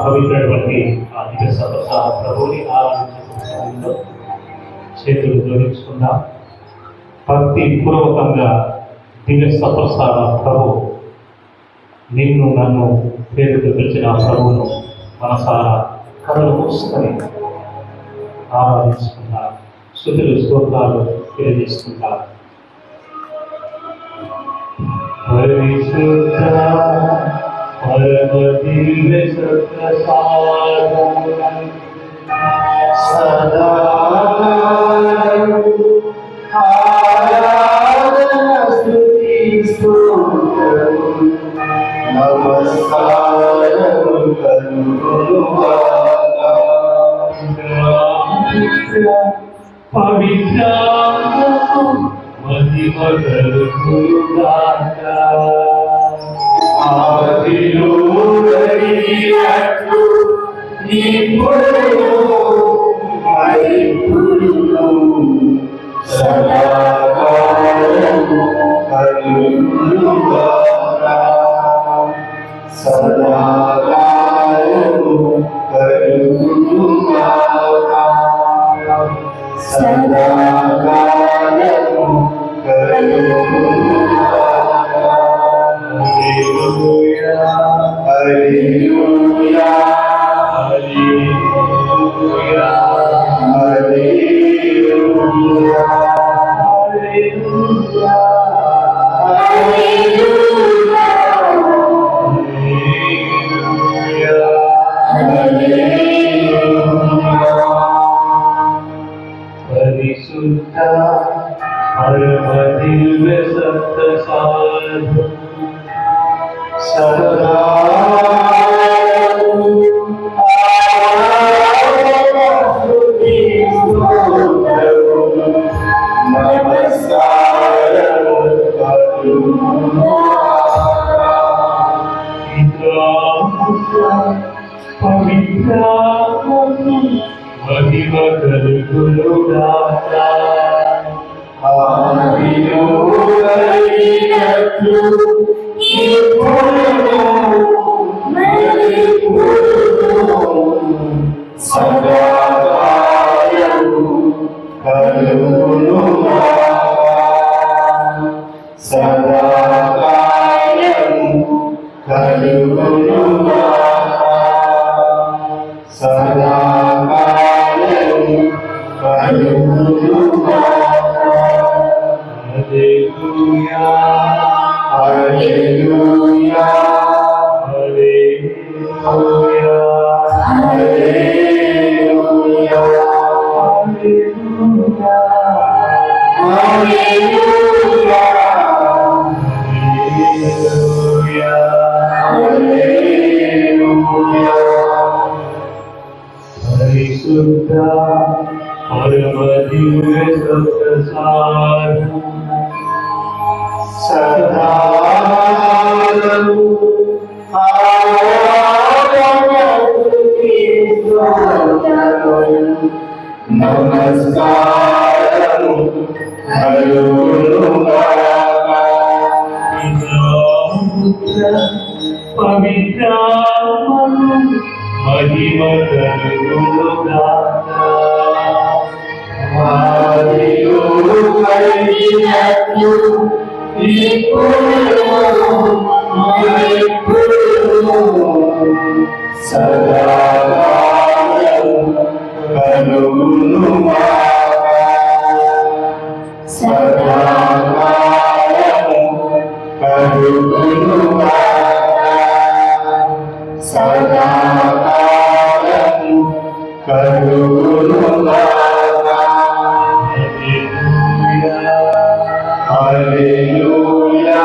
పవిత్రటువంటి అధిక సభ ప్రభుని ఆరాధించే చేతులు జోడించుకుందాం. భక్తి పూర్వకంగా దివ్య సప్రసాద ప్రభు నిన్ను నన్ను పేరుతో పిలిచిన ప్రభువును మనసారా కళ్ళు మూసుకొని ఆరాధించుకుంటారు. స్తుతులు స్తోత్రాలు తెలియజేసుకుంటారు. పరిశుద్ధ పరమ దివ్య సప్రసాదం సదా పవిత్ర సదా కలుగునుగాక సదాకాలము కలుగునుగాక హల్లెలూయా హల్లెలూయా హల్లెలూయా హల్లెలూయా హల్లెలూయా పరిశుద్ధ పరమ దివ్య ప్రసాదం సదాకాలము నమస్కారము కలుగునుగాక పవిత్రాత్మను మహిమ కలుగునుగాక ఆదిలో కలిగినట్లు ఇప్పుడును ఎప్పుడును సదాకాలము కలుగునుగాక సదాకాలము కలుగునుగాక సదాకాలము కలుగునుగాక హల్లెలూయా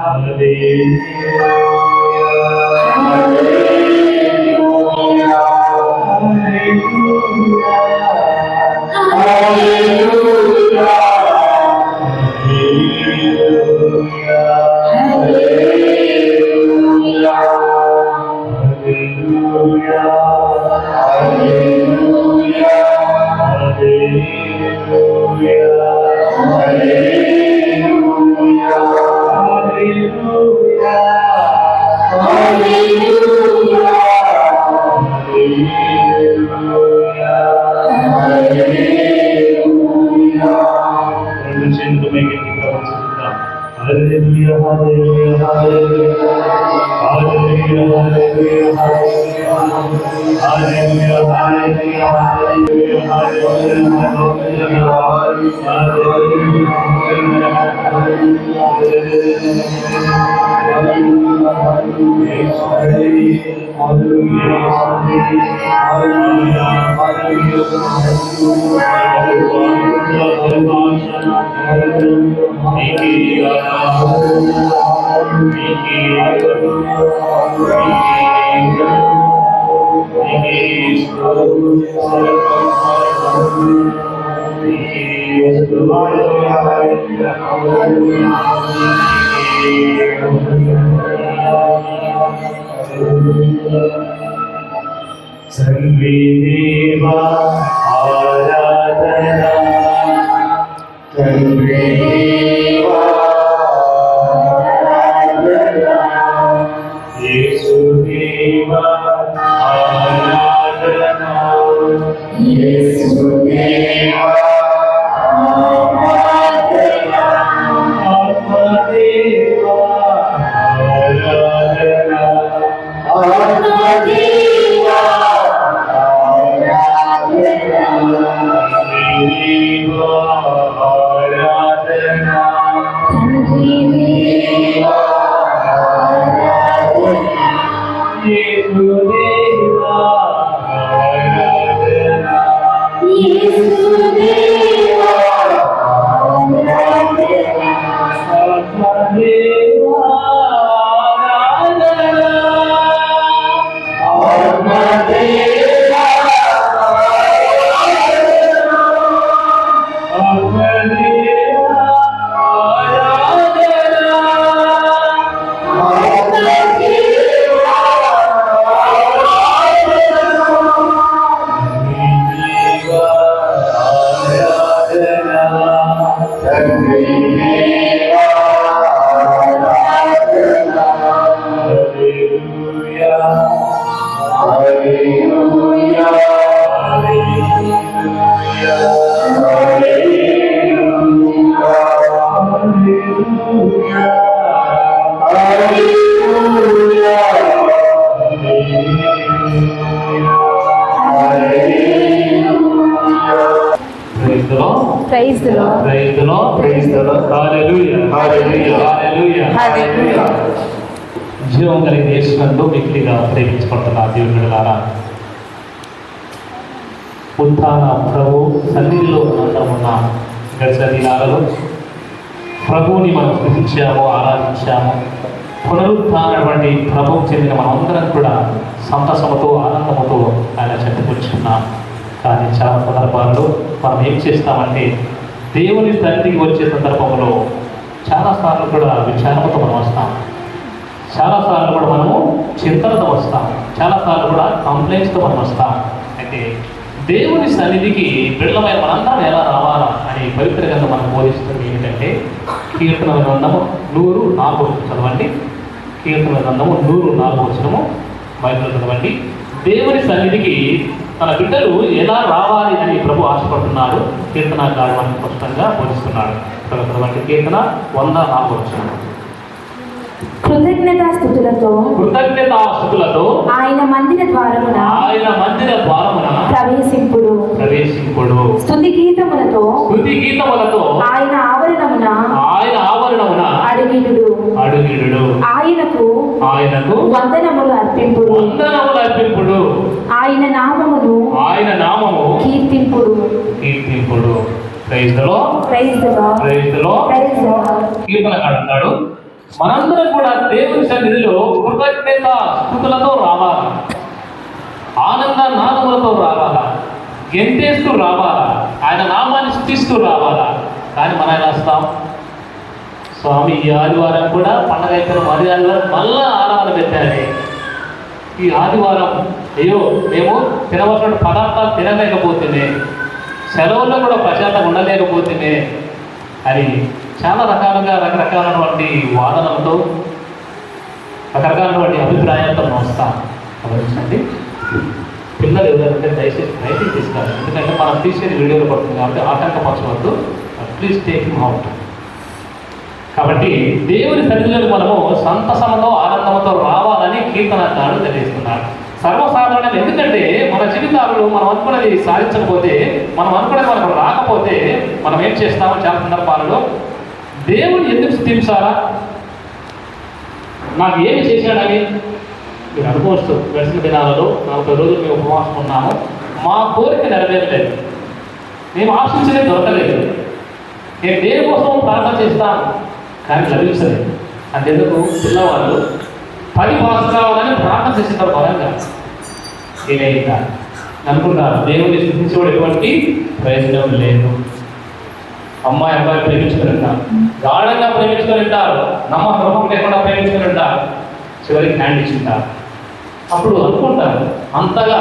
hallelujah hallelujah hallelujah Hallelujah, hallelujah, hallelujah, hallelujah, hallelujah, hallelujah, hallelujah, Sanvideva Aradhana Sanvideva Aradhana Yesudeva Aradhana Yesudeva Aradhana Atmadeva Aradhana Atmadeva Hallelujah. Praise the Lord. Praise the Lord. Praise the Lord. Hallelujah. Hallelujah. Hallelujah. Hallelujah. జీవం కలిగిన యేసునందు మిక్కిలిగా ప్రేమించబడుతున్న దేవుని బిడ్డలారా, ఉత్థాన ప్రభు సన్నిధిలో అందరం ఉన్నాము. గడిచిన దినాలలో ప్రభువుని మనం స్తుతించాము, ఆరాధించాము. పునరుత్థానటువంటి ప్రభువు చెందిన మనందరం కూడా సంతసముతో ఆనందముతో ఆయన చెప్పుకొచ్చున్నాం. కానీ చాలా సందర్భాల్లో మనం ఏం చేస్తామంటే దేవుని సన్నిధికి వచ్చే సందర్భంలో చాలాసార్లు కూడా విచారణతో మనం వస్తాం, చాలాసార్లు కూడా మనము చింతనతో వస్తాం, చాలాసార్లు కూడా కంప్లైంట్స్తో మనం వస్తాం. అయితే దేవుని సన్నిధికి బిడ్డలమైన మనందరం ఎలా రావాలా అని పవిత్ర గ్రంథం మనకు బోధిస్తుంది. ఏంటంటే కీర్తన గ్రంథము 104 చదవండి. కీర్తన గ్రంథము 104 బైబిల్ చదవండి. దేవుని సన్నిధికి తన బిడ్డలు ఎలా రావాలి అని ప్రభు ఆశపడుతున్నాడు. కీర్తనకారుడు మనకు స్పష్టంగా బోధిస్తున్నాడు. చదవండి. కీర్తన 104. కృతజ్ఞతాస్తుతులతో ఆయన మందిర ద్వారమున ప్రవేశింపుడు. స్తుతి గీతములతో ఆయన ఆవరణమున అడుగిడుడు. ఆయనకు వందనములు అర్పింపుడు. ఆయన నామము కీర్తింపుడు. Praise the Lord. Praise the Lord. Praise the Lord. Praise the Lord. కీర్తనకారుడు అంటాడు, మనందరం కూడా దేవుని సన్నిధిలో కృతజ్ఞత స్తుతులతో రావాలా, ఆనంద నాదములతో రావాలా, గెంతేస్తూ రావాలా, ఆయన నామాన్ని స్తుతిస్తూ రావాలా. కానీ మనం ఎలా వస్తాం? స్వామి ఈ ఆదివారం కూడా పండగ అయిపోయిన మరి ఆదివారం మళ్ళా ఆరాధన పెట్టాలి. ఈ ఆదివారం అయ్యో మేము తినవలసిన పదార్థాలు తినలేకపోతేనే, సెలవుల్లో కూడా ప్రశాంతంగా ఉండలేకపోతేనే అని చాలా రకరకాలైనటువంటి వాదనలతో, రకరకాలైనటువంటి అభిప్రాయాలతో మనం వస్తాం. గమనించండి, పిల్లలు ఎవరంటే దయచేసి బయటికి తీసుకురాలి. ఎందుకంటే మనం తీసేది వీడియోలో పడుతుంది కాబట్టి ఆటంకపరచవద్దు. Please take him out. కాబట్టి దేవుని సన్నిధిలో మనము సంతసంతో ఆనందంతో రావాలని కీర్తనకారుడు తెలియజేస్తున్నాడు. సర్వసాధారణంగా ఎందుకంటే మన జీవితాలలో మనం అనుకున్నది సాధించకపోతే, మనం అనుకున్నది మనకు రాకపోతే మనం ఏం చేస్తామో చాలా సందర్భాలలో దేవుని ఎందుకు స్తుతించాలా, నాకు ఏమి చేశాడని మీరు అనుకోవచ్చు. గడిచిన దినాలలో 40 రోజులు మేము ఉపవాసం ఉన్నాము, మా కోరిక నెరవేరలేదు, మేము ఆశించినది దొరకలేదు, నేను దేనికోసం ప్రార్థన చేస్తాను కానీ లభించలేదు. అంతెందుకు పిల్లవాళ్ళు 10 పాస్ కావాలని ప్రార్థన చేసేటారు. బలంగా ఏదైనా అనుకుంటారు దేవుని స్థుతించేవాడు ఎటువంటి ప్రయోజనం లేదు. అమ్మాయి అబ్బాయి ప్రేమించుకుని ఉంటారు, గాఢంగా ప్రేమించుకొని ఉంటారు, నమ్మకం లేకుండా ప్రేమించుకొని ఉంటారు, చివరికి హ్యాండ్ ఇచ్చింటారు. అప్పుడు అనుకుంటారు అంతగా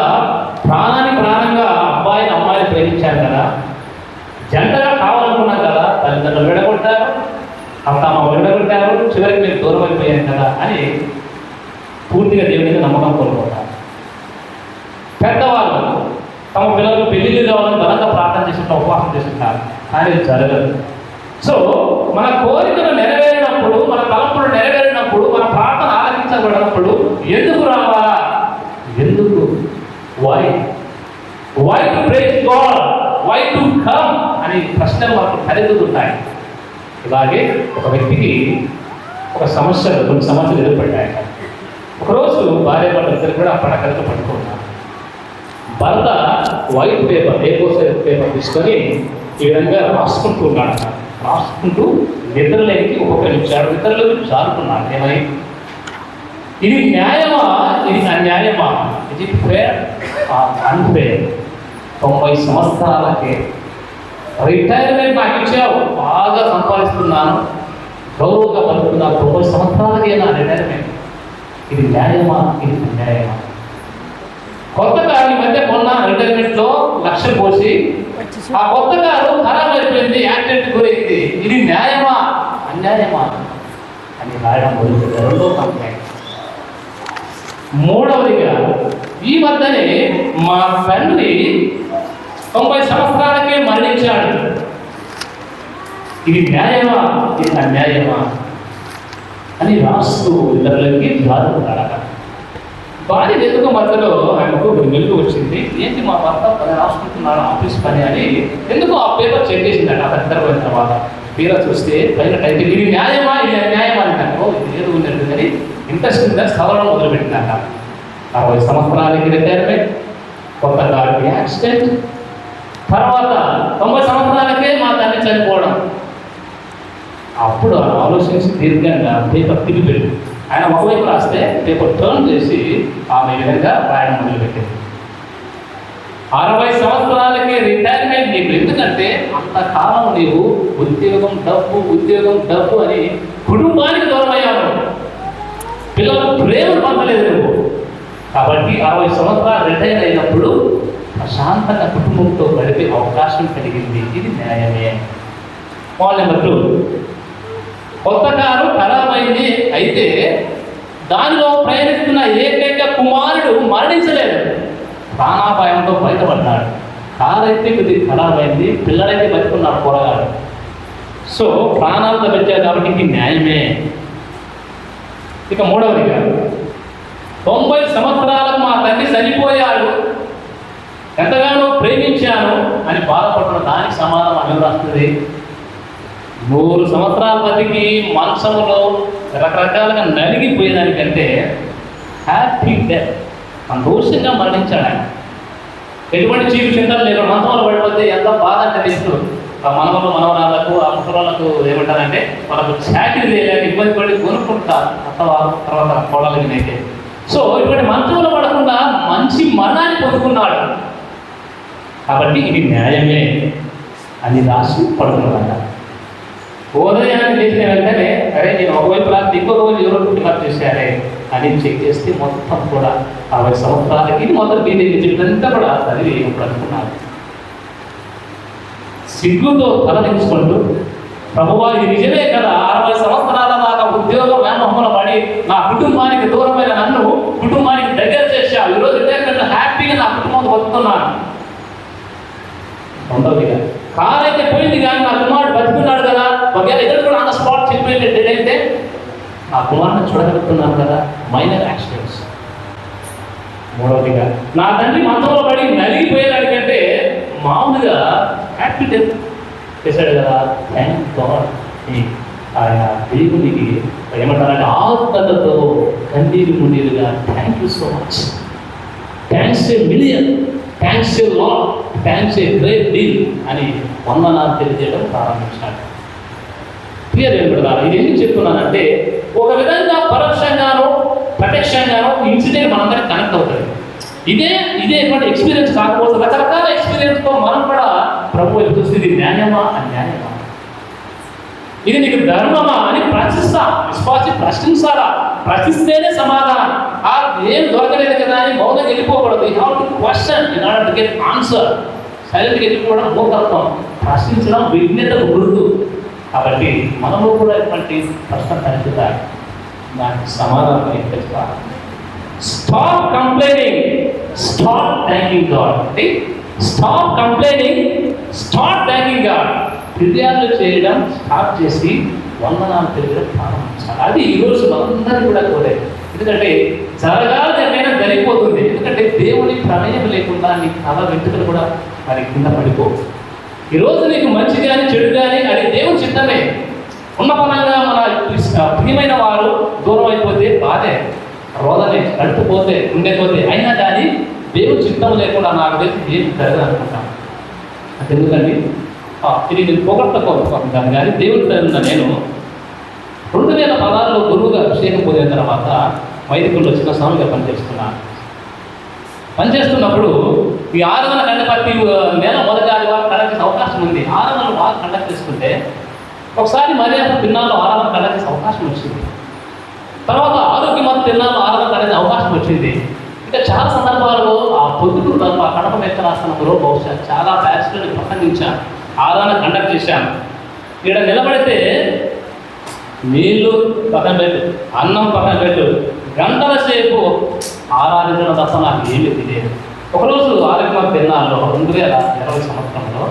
ప్రాణంగా అబ్బాయిని అమ్మాయిని ప్రేమించారు కదా, జంటగా కావాలనుకున్నాం కదా, తల్లిదండ్రులు విడగొట్టారు, అత్తమ్మ విడగొట్టారు, చివరికి మేము దూరం అయిపోయాను కదా అని పూర్తిగా దేవుని మీద నమ్మకం కోల్పోతారు. పెద్దవాళ్ళు తమ పిల్లలకు పెళ్లిళ్ళు కావాలని బలంగా ప్రార్థన చేస్తుంటారు, ఉపవాసం చేస్తుంటారు, కానీ ఇది జరగదు. సో మన కోరికలు నెరవేరినప్పుడు, మన తలంపులు నెరవేరినప్పుడు, మన ప్రార్థన ఆలకించబడినప్పుడు ఎందుకు రావాలా, ఎందుకు why to praise God, why to come అని ప్రశ్నలు మనకు తలెత్తుతుంటాయి. ఇలాగే ఒక వ్యక్తికి కొన్ని సమస్యలు ఎదురుపడ్డాయి. ఒకరోజు భార్య భర్త ఇద్దరు కూడా పడకలతో పట్టుకున్నారు. భర్త వైట్ పేపర్, A4 పేపర్ తీసుకొని ఈ విధంగా రాసుకుంటూ ఉన్నాడు. రాసుకుంటూ నిద్రలేనికి ఉపక్రమించాడు. నిద్రలోకి జారుకున్నాడు. ఏమై ఇది న్యాయమా, ఇది అన్యాయమా, ఇది ఫేర్ అన్ఫేర్? 90 సంవత్సరాలకే రిటైర్మెంట్ నాకు ఇచ్చావు, బాగా సంపాదిస్తున్నాను, గౌరవంగా బతుకున్నాను, 90 సంవత్సరాలకే నా రిటైర్మెంట్, ఇది న్యాయమా, ఇది అన్యాయమా? కొత్త కారు ఈ మధ్య కొన్న రిటైర్మెంట్లో లక్షలు పోసి ఆ కొత్త కారు ఖరాబ్ అయిపోయింది, యాక్సిడెంట్ గురైంది, ఇది న్యాయమా అన్యాయమా అని రాయడం మొదలుపెట్టారు. రెండో కంప్లైంట్. మూడవదిగా ఈ మధ్యనే మా తండ్రి 90 సంవత్సరాలకే మరణించాడు, ఇది న్యాయమా, ఇది అన్యాయమా అని రాస్తూ ఇతరులకి జారుకున్నాడు. భార్య ఎందుకు మధ్యలో ఆయనకు ఒక మెలుగు వచ్చింది. ఏంటి మా భర్త పని రాసుకుంటున్నాడు ఆఫీస్ పని అని ఎందుకు ఆ పేపర్ చెక్ చేసిందంట. ఆ నిద్రపోయిన తర్వాత తీరా చూస్తే పైన టైటిల్ ఇది న్యాయమా ఇది అన్యాయమా అంటారు. ఇది ఏదో ఉన్నట్టు కానీ ఇంట్రెస్టింగ్గా చదవడం మొదలుపెట్టిందట. 60 సంవత్సరాలకి రిటైర్మెంట్, కొత్త కారుకి యాక్సిడెంట్, తర్వాత 90 సంవత్సరాలకే మా తండ్రి చనిపోవడం. అప్పుడు ఆలోచించి దీర్ఘంగా పేపర్ తిరిగిపెట్టి ఆయన ఒకవైపు రాస్తే పేపర్ టర్న్ చేసి ఆమె విధంగా రాయడం మొదలుపెట్టింది. 60 సంవత్సరాలకి రిటైర్మెంట్ నీకు ఎందుకంటే అంతకాలం నీవు ఉద్యోగం డబ్బు అని కుటుంబానికి దూరం అయ్యావు. పిల్లలకు ప్రేమను పంపలేదు నువ్వు. కాబట్టి 60 సంవత్సరాలు రిటైర్ అయినప్పుడు ప్రశాంతంగా కుటుంబంతో గడిపే అవకాశం కలిగింది. ఇది న్యాయమే. పాయింట్ నెంబర్ 2, కొత్త కారు ఖరాబైంది. అయితే దానిలో ప్రయాణిస్తున్న ఏకైక కుమారుడు మరణించలేదు, ప్రాణాపాయంతో బయటపడ్డాడు. కారు అయితే కొద్దిగా ఖరాబైంది, పిల్లలైతే బతుకున్నాడు కూరగాడు. సో ప్రాణాలతో పెట్టారు కాబట్టి ఇది న్యాయమే. ఇక 3వదిగా 90 సంవత్సరాలకు మా తండ్రి చనిపోయాడు, ఎంతగానో ప్రేమించాను అని బాధపడుతున్న దానికి సమాధానం అని రాస్తుంది. 100 సంవత్సరాల బతికి మంచంలో రకరకాలుగా నలిగిపోయేదానికంటే హ్యాపీ డెత్, సంతోషంగా మరణించాడు ఆయన. ఎటువంటి చీపు చింతలు లేవు. మంచంలో పడిపోతే ఎంత బాధ అంటే తెలుసు. ఆ మనవరాలకు ఆ ముసరాలకు ఏమంటారంటే వాళ్ళకు చాకరీ చేయలేక ఇబ్బంది పడి కొనుక్కుంటారు అత్తవారు తర్వాత కోడలకి. సో ఇటువంటి మంచంలో పడకుండా మంచి మరణాన్ని పొందుకున్నాడు కాబట్టి ఇది న్యాయమే అని రాసి పడుకున్నాడు. ఉదయాన్ని లేచిన వెంటనే అరే నేను ఒకవైపు రాత్రి ఇంకో రోజు ఎవరో పుట్టినట్టు చేశారే అని చెక్ చేస్తే మొత్తం కూడా 60 సంవత్సరాలకి మొత్తం బీటెంతా కూడా చదివి ఇప్పుడు అనుకున్నాను. సిగ్గుతో తలదించుకుంటూ ప్రభువా ఇది నిజమే కదా, 60 సంవత్సరాల దాకా ఉద్యోగం వ్యామోహంలో పడి నా కుటుంబానికి దూరమైన నన్ను కుటుంబానికి దగ్గర చేశావు. ఈరోజు రిటైర్మెంట్ హ్యాపీగా నా కుటుంబంతో బతుకుతున్నాను. 2వదిగా కారు అయితే పోయింది కానీ నా కుమారుడు బతుకున్నాడు కదా, ఒకవేళ ఇద్దరు కూడా ఆన్ ద స్పాట్ చెప్పేటట్టు అయితే నా కుమారుని చూడగలుగుతున్నాను కదా. Minor accidents. 3వదిగా నా తండ్రి మంచంలో పడి నలిగిపోయేదానికంటే మామూలుగా హ్యాపీ డెత్ చేశాడు కదా. Thank God. ఆయన దేవునికి ఏమంటారంటే ఆత్మతతో కన్నీరు మున్నీరుగా thank you so much, thanks a million, thanks a lot, thanks a great deal అని వందనాలు తెలియజేయడం ప్రారంభించాడు. క్లియర్ ఏమిటారు? ఇది ఎందుకు చెప్తున్నానంటే ఒక విధంగా పరోక్షంగానో ప్రత్యక్షంగానో ఇన్సిడెంట్ మనందరికి కనెక్ట్ అవుతుంది. ఇదే ఎక్స్పీరియన్స్ కాకపోతే రకరకాల ఎక్స్పీరియన్స్తో మనం కూడా ప్రభు చూస్తే ఇది న్యాయమా అన్యాయమా, ఇది నీకు ధర్మమా అని ప్రశ్నించాలా. ప్రశ్నిస్తేనే సమాధానం. ఏం దొరకలేదు కదా అని మౌనంగా వెళ్ళిపోకూడదు. You have to question in order to get answer. సైలెంట్గా వెళ్ళిపోవడం మూర్ఖత్వం, ప్రశ్నించడం విజ్ఞతకు గుర్తు. కాబట్టి మనము కూడా ఇటువంటి ప్రశ్న తలెత్తుతాయి, దానికి సమాధానం చెప్పాలి. Stop complaining, stop thanking God. Stop complaining, stop thanking God. ఫిర్యాదులు చేయడం స్టాప్ చేసి వందనాలు తెలియడం ప్రారంభించాలి. అది ఈరోజు మనందరినీ కూడా కోరేది. ఎందుకంటే జరగాలి ఎక్కడైనా జరిగిపోతుంది. ఎందుకంటే దేవుని ప్రమేయం లేకుండా నీ తల వెంట్రుకలు కూడా మరి కింద పడిపో. ఈరోజు నీకు మంచి కానీ చెడు కానీ అది దేవుని చిత్తమే. ఉన్న పరంగా మన ప్రియమైన వారు దూరం అయిపోతే బాధే, రోదనే, కడుపుపోతే ఉండేపోతే, అయినా కానీ దేవుని చిత్తం లేకుండా నాకు తెలిసి ఏం జరగదు అనుకుంటాను. అది ఎందుకండి ఇది నేను పొగట్టకోరుకుంటాను కానీ దేవుని పేరున్న నేను 2016లో గురువుగా అభిషేకం పొందిన తర్వాత వైదికుల్లో చిన్న స్వామిగా పనిచేస్తున్నప్పుడు ఈ ఆరాధన కండపట్టి నెల మొదటి ఆదివారం కండక్ట్ చేసే అవకాశం ఉంది. ఆరాధనలు బాగా కండక్ట్ చేసుకుంటే ఒకసారి మర్యాద తిన్నాలో ఆరాధన కండక్ట్ చేసే అవకాశం వచ్చింది. తర్వాత ఆరోగ్యమంత తిన్నాలో ఆరాధన కండక్ట్ అవకాశం వచ్చింది. ఇంకా చాలా సందర్భాల్లో ఆ పొద్దుటూరు తప్ప కడప మెత్తరాస్తున్నప్పుడు బహుశా చాలా బ్యాచ్లను ప్రసంగించాను, ఆరాధన కండక్ట్ చేశాను. ఇక్కడ నిలబడితే నీళ్ళు పక్కన పెట్టు, అన్నం పక్కన పెట్టు, గంటల సేపు ఆరాధించడం తప్ప నాకు ఏమీ తెలియదు. ఒకరోజు ఆరోగ్యమ తిన్నాలో 2020 సంవత్సరంలో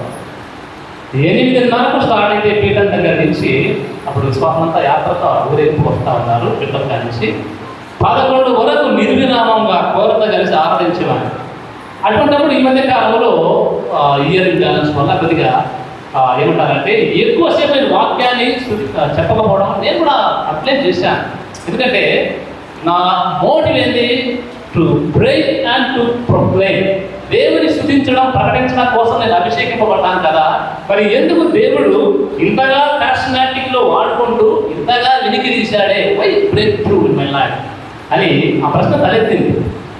8:30కు స్టార్ట్ అయితే పీఠం దగ్గర నుంచి అప్పుడు విశ్వాసం అంతా యాత్రతో ఊరేపు వస్తూ ఉన్నారు. పీఠం నుంచి 11 వరకు నిర్విరామంగా కోరత కలిసి ఆరాధించేవాడిని. అటువంటిప్పుడు ఈ మధ్య కాలంలో ఇయర్ బ్యాలెన్స్ వల్ల కొద్దిగా ఏమంటారంటే ఎక్కువసేపు వాక్యాన్ని చెప్పకపోవడం నేను కూడా అప్లై చేశాను. ఎందుకంటే నా మోటివ్ ఏంటి? To pray and to proclaim. దేవుని స్తుతించడం, ప్రకటించడం కోసం నేను అభిషేకింపబడ్డాను కదా. మరి ఎందుకు దేవుడు ఇంతగా ప్యాషనాటిక్లో వాడుకుంటూ ఇంతగా వెలికి తీశాడే? Why breakthrough in my life అని ఆ ప్రశ్న తలెత్తింది.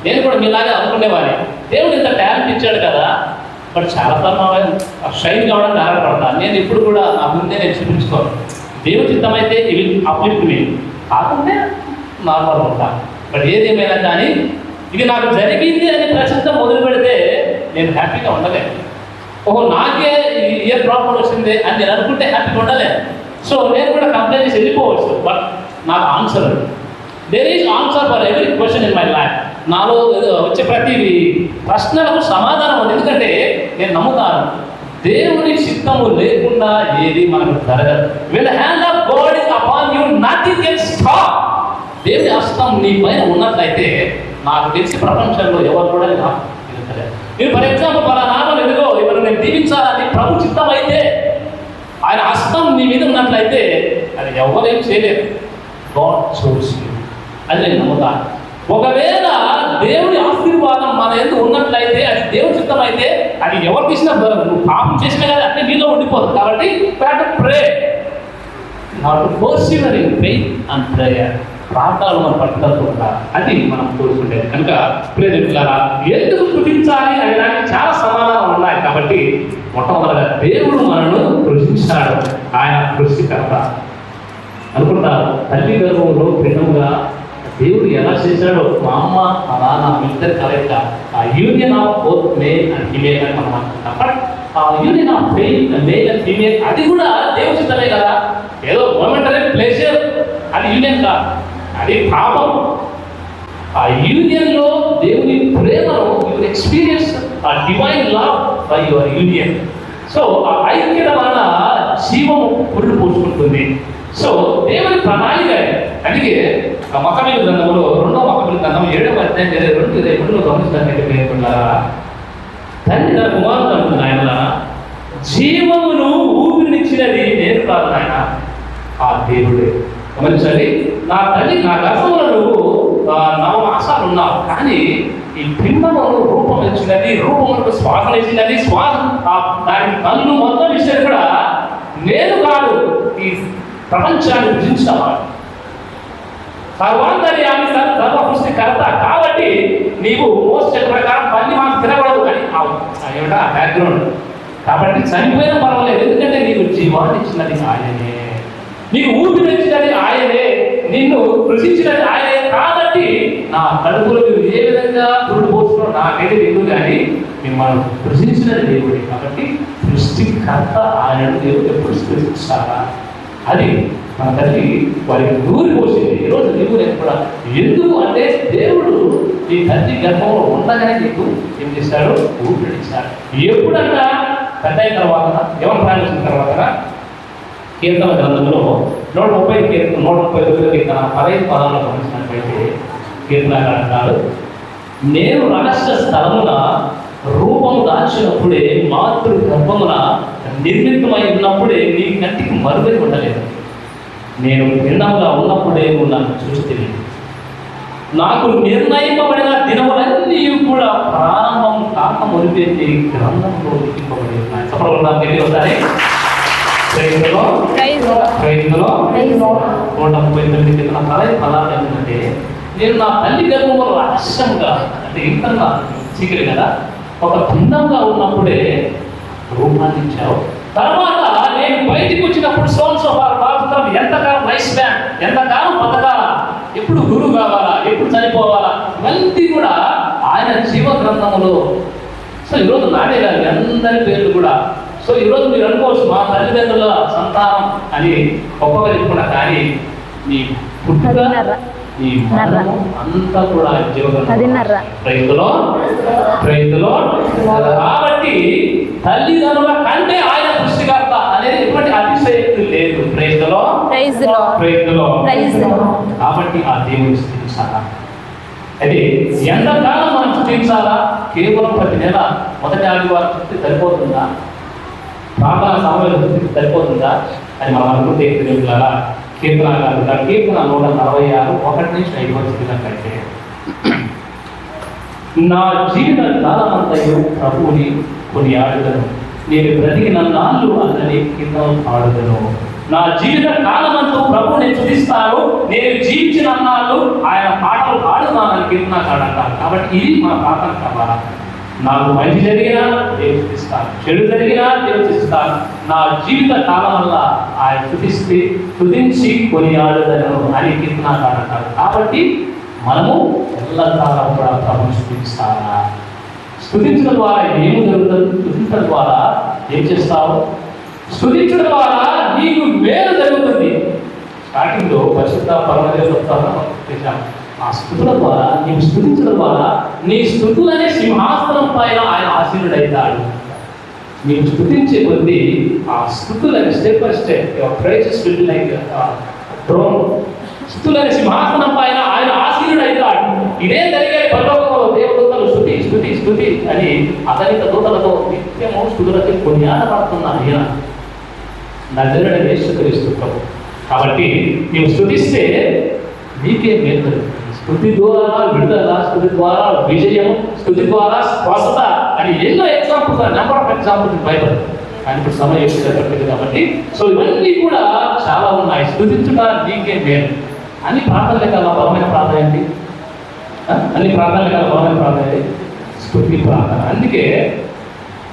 నేను కూడా మీలాగా అనుకునేవాడిని, దేవుడు ఇంత టాలెంట్ ఇచ్చాడు కదా, బట్ చాలాసార్లు షైన్ కావడానికి ఆధారపడతాను. నేను ఇప్పుడు కూడా నా ముందే నేను చూపించుకోను. దేవుడి చిత్తమైతే ఇవి అప్లిఫ్ట్ మీ కాకుంటే నార్మల్ ఉంటాను. బట్ ఏదేమైనా కానీ ఇది నాకు జరిగింది అని ప్రశ్న మొదలు పెడితే నేను హ్యాపీగా ఉండలేను. ఓహో నాకే ఇయర్ ప్రాబ్లం వచ్చింది అని నేను అనుకుంటే హ్యాపీగా ఉండలేను. సో నేను కూడా కంప్లైంట్ చేసి వెళ్ళిపోవచ్చు. బట్ నాకు answer, there is answer for every question in my life. నాలో వచ్చే ప్రతి ప్రశ్నలకు సమాధానం ఉంది. ఎందుకంటే నేను నమ్ముతాను, దేవుని చిత్తము లేకుండా ఏది మనకు జరగదు. When the hand of God is upon you, nothing can stop. దేవుని హస్తం నీ పైన ఉన్నట్లయితే నాకు తెలిసి ప్రపంచంలో ఎవరు కూడా నేను ఫర్ ఎగ్జాంపుల్ నామలు ఎదుగో ఇప్పుడు నేను దీవించాలని ప్రభు చిత్తం అయితే, ఆయన హస్తం నీ మీద ఉన్నట్లయితే అది ఎవరేం చేయలేదు. గాడ్ చోస్ యు అది నేను నమ్ముతాను. ఒకవేళ దేవుడి ఆశీర్వాదం మన ఎందుకు ఉన్నట్లయితే, అది దేవుడి చిత్తం అయితే, అది ఎవరు తీసినా నువ్వు పాపం చేసినా కదా అంటే నీలో ఉండిపోతుంది. కాబట్టి ప్రే అండ్ ప్రేయర్, ప్రార్థనలు మనం పట్టుదల అది మనం కోరుకుంటేది. కనుక ప్రేమికులారా, ఎందుకు స్తుతించాలి అనే దానికి చాలా సమాధానం ఉన్నాయి. కాబట్టి మొట్టమొదటిగా దేవుడు మనను సృష్టించాడు, ఆయన సృష్టికర్త అనుకుంటారు. తల్లి గర్భంలో భిన్నంగా దేవుడు ఎలా చేశాడో, మా అమ్మ మా నాన్న ఇద్దరు కలయిక, ఆ union of both male and female అని మనం అనుకుంటాం. బట్ ఆ union of male and female అది కూడా దేవుడి చిత్తమే కదా. ఏదో మొమెంటరీ ప్లేజర్ అది యూనియన్ కాదు, అది పాపం. ఆ యూనియన్లో దేవుని ప్రేమను యు ఎక్స్పీరియన్స్ ఆ divine love by your union. So ఆ ఐక్యత వలన జీవము పురుడు పోసుకుంటుంది. సో దేవుని ప్రణాళిక. అందుకే మక్కబీలు గ్రంథంలో 2వ మక్కబీలు గ్రంథం 7వ అధ్యాయం 22 గమనించినట్లయితే పేర్కొన్నారా, తండ్రి తన కుమారుడు అంటుంది, ఆయన జీవమును ఊపిరినిచ్చినది నేను కాదు నాయన, ఆ దేవుడే. గమనించండి, నా తల్లి నా గర్భంలో నువ్వు 9 మాసాలు ఉన్నావు, కానీ ఈ పిండమును రూపం ఇచ్చినది, రూపములకు శ్వాసన ఇచ్చినది, దానికి కళ్ళు మొత్తం ఇచ్చేది కూడా నేను కాదు, ఈ ప్రపంచాన్ని భుజించినవాడు, సర్వాంతర్యామి సర్వసృష్టికర్త. కాబట్టి నీవు మోసే ప్రకారం పని మాకు తినకూడదు అని ఏమిటా బ్యాక్గ్రౌండ్. కాబట్టి చనిపోయినా పర్వాలేదు, ఎందుకంటే నీకు జీవాన్ని ఇచ్చినది ఆయనే, నీకు ఊపిరిచ్చినది ఆయనే, నిన్ను కృషించినది ఆయనే. కాబట్టి నా కడుపులో మీరు ఏ విధంగా పురుడు పోస్తున్నారో నాకైతే లేదు, కానీ మిమ్మల్ని కృషించినది దేవుడే. కాబట్టి సృష్టికర్త ఆయనను దేవుడు ఎప్పుడు సృష్టిస్తారా? అది మన తల్లి వారికి నూరి పోసింది. ఈరోజు నీవు నేను కూడా ఎందుకు అంటే దేవుడు ఈ తల్లి గర్భంలో ఉండగానే నీకు ఏం చేశాడు? ఊపిరిచ్చాడు. ఎప్పుడన్నా పెద్ద అయిన తర్వాత, ఎవరు ప్రారంభించిన తర్వాత కీర్తన గ్రంథంలో 139 కీర్తన 15 పదాలను గమనించినట్లయితే కీర్తనకారుడు అంటాడు, నేను రహస్య స్థలమున రూపము దాచినప్పుడే, మాతృ గర్భమున నిర్మితమై ఉన్నప్పుడే నీ కంటికి మరుగై ఉండలేదు. నేను భిన్నంగా ఉన్నప్పుడే నువ్వు నన్ను చూస్తుంది. నాకు నిర్ణయింపబడిన దినములన్నీ కూడా ప్రారంభం కాక మునిపేసి గ్రంథంలో లిఖింపబడి ఉన్నాయి. చెప్పడం వెళ్ళి ఒకసారి 139 కింద 10 పదాలు ఏంటంటే, నేను నా తల్లి గర్భంలో రహస్యంగా, అంటే ఇంతగా చీకటి కదా, ఒక భిన్నంగా ఉన్నప్పుడే రూపాన్ని ఇచ్చావు. తర్వాత నేను బయటికి వచ్చినప్పుడు బాగుంటాం, ఎంతకాలం లైఫ్ స్పాన్, ఎంతకాలం బతకాలా, ఎప్పుడు గురువు కావాలా, ఎప్పుడు చనిపోవాలా, ఇవన్నీ కూడా ఆయన జీవ గ్రంథములో. సో ఈరోజు నాడే గారి అందరి పేర్లు కూడా. సో ఈరోజు మీరు అనుకోవచ్చు మా తల్లిదండ్రుల సంతానం అని గొప్పగా చెప్పుకున్నా, కానీ నీ పుట్టుక ఈ అంతా కూడా జీవగ్రంథంలో. కాబట్టి తల్లిదండ్రుల కంటే ఆయన సృష్టికర్త అనేది ఎటువంటి అతిశయక్తి లేదు. ప్రైజ్లో కాబట్టి ఆ దేవుని స్థితించాలి. స్తుతించాలా? అయితే ఎంతకాలం మనం స్తుతించాలా? కేవలం ప్రతి నెల మొదటి ఆదివారం స్తుతి సరిపోతుందా? ప్రార్థన సమయంలో స్తుతి సరిపోతుందా అని మనం అనుకుంటే దేవులారా, కీర్తనకారుడు కీర్తన 146 1-5 చదివినట్లయితే, నా జీవిత కాలమంతయు ప్రభువుని కొనియాడుదను, నేను బ్రతికిన నాళ్ళు అతని కీర్తనలు పాడుదను. నా జీవిత కాలమంతా ప్రభువుని స్తుతిస్తాను, నేను జీవించిన నాళ్ళు ఆయన పాటలు పాడుతానని కీర్తనకారుడు అంటారు. కాబట్టి ఇది మన ప్రార్థన కావాలా. నాకు మంచి జరిగినా దేవుడు స్తుతిస్తాను, చెడు జరిగినా దేవుడు స్తుతిస్తాను. నా జీవిత కాలం వల్ల ఆయన స్తుతించి కొనియాడుదను అని కీర్తనకారుడు అంటారు. కాబట్టి మనము ఎల్లకాలం కూడా ప్రభువుని స్తుతిస్తారా? స్తుతించడం ద్వారా ఏమి జరుగుతుంది? స్తుతించడం ద్వారా ఏం చేస్తావు? స్తుతించడం ద్వారా నీకు మేలు జరుగుతుంది. స్టార్టింగ్లో పరిశుద్ధ పరమదేవతను చేశాము. ఆ స్తుతుల ద్వారా, నీవు స్తుతించడం ద్వారా నీ స్తుతులనే సింహాసనం పైన ఆయన ఆసీనుడైతాడు. నీవు స్తుతించే కొద్దీ ఆ స్తుతులని step by step praises will like throne, స్తుతులనే సింహాసనం పైన ఆయన ఆసీనుడైతాడు. ఇదే జరిగే పరలోకంలో దేవదూతలు స్తుతి స్తుతి స్తుతి అని అతనిక దూతలతో నిత్యము స్తుతులకి కొనియాడబడుతున్నారు. ఈయన నజరుడైన యేసుక్రీస్తు ప్రభు. కాబట్టి నీవు స్తుతిస్తే నీకే మేలు జరుగుతుంది. స్తుతి ద్వారా విడుదల, స్తుతి ద్వారా విజయం, స్తుతి ద్వారా స్వస్థత అని ఎన్నో examples, number of examples Bible. కానీ ఇప్పుడు సమయం ఎక్కువ కాబట్టి సో ఇవన్నీ కూడా చాలా ఉన్నాయి. స్తుతించుట నీకే మేలు. అన్ని ప్రార్థనలే కాదు బలమైన ప్రార్థన ఏంటి? అన్ని ప్రార్థనలే కాదు బలమైన ప్రార్థన ఏంటి? స్తుతి ప్రార్థన. అందుకే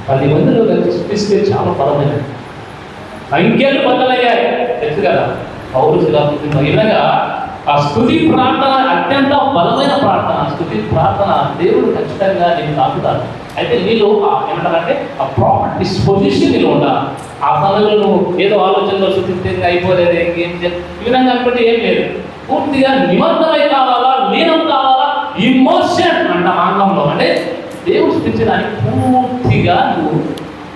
10 మందిలో కలిసి స్తుతిస్తే చాలా బలమైనది. సంఖ్యలు బద్దలయ్యాయి, తెలుసు కదా. పౌరు ఈ విధంగా ఆ స్తుతి ప్రార్థన అత్యంత బలమైన ప్రార్థన. స్తుతి ప్రార్థన దేవుడు ఖచ్చితంగా నేను తాకుతాను. అయితే నీళ్ళు ఏమంటారంటే ఆ ప్రాపర్ డిస్పోజిషన్ నీళ్ళు ఉండాలి. ఆ సమయంలో నువ్వు ఏదో ఆలోచనలో స్తుతిస్తే అయిపోలేదు, ఇంకేం ఈ విధంగా అనుకుంటే ఏం లేదు. పూర్తిగా నిమగ్నమై కావాలా, లీనం కావాలా, ఇమోషన్ అంట ఆంగ్లంలో. అంటే దేవుడు స్తుతించడానికి పూర్తిగా నువ్వు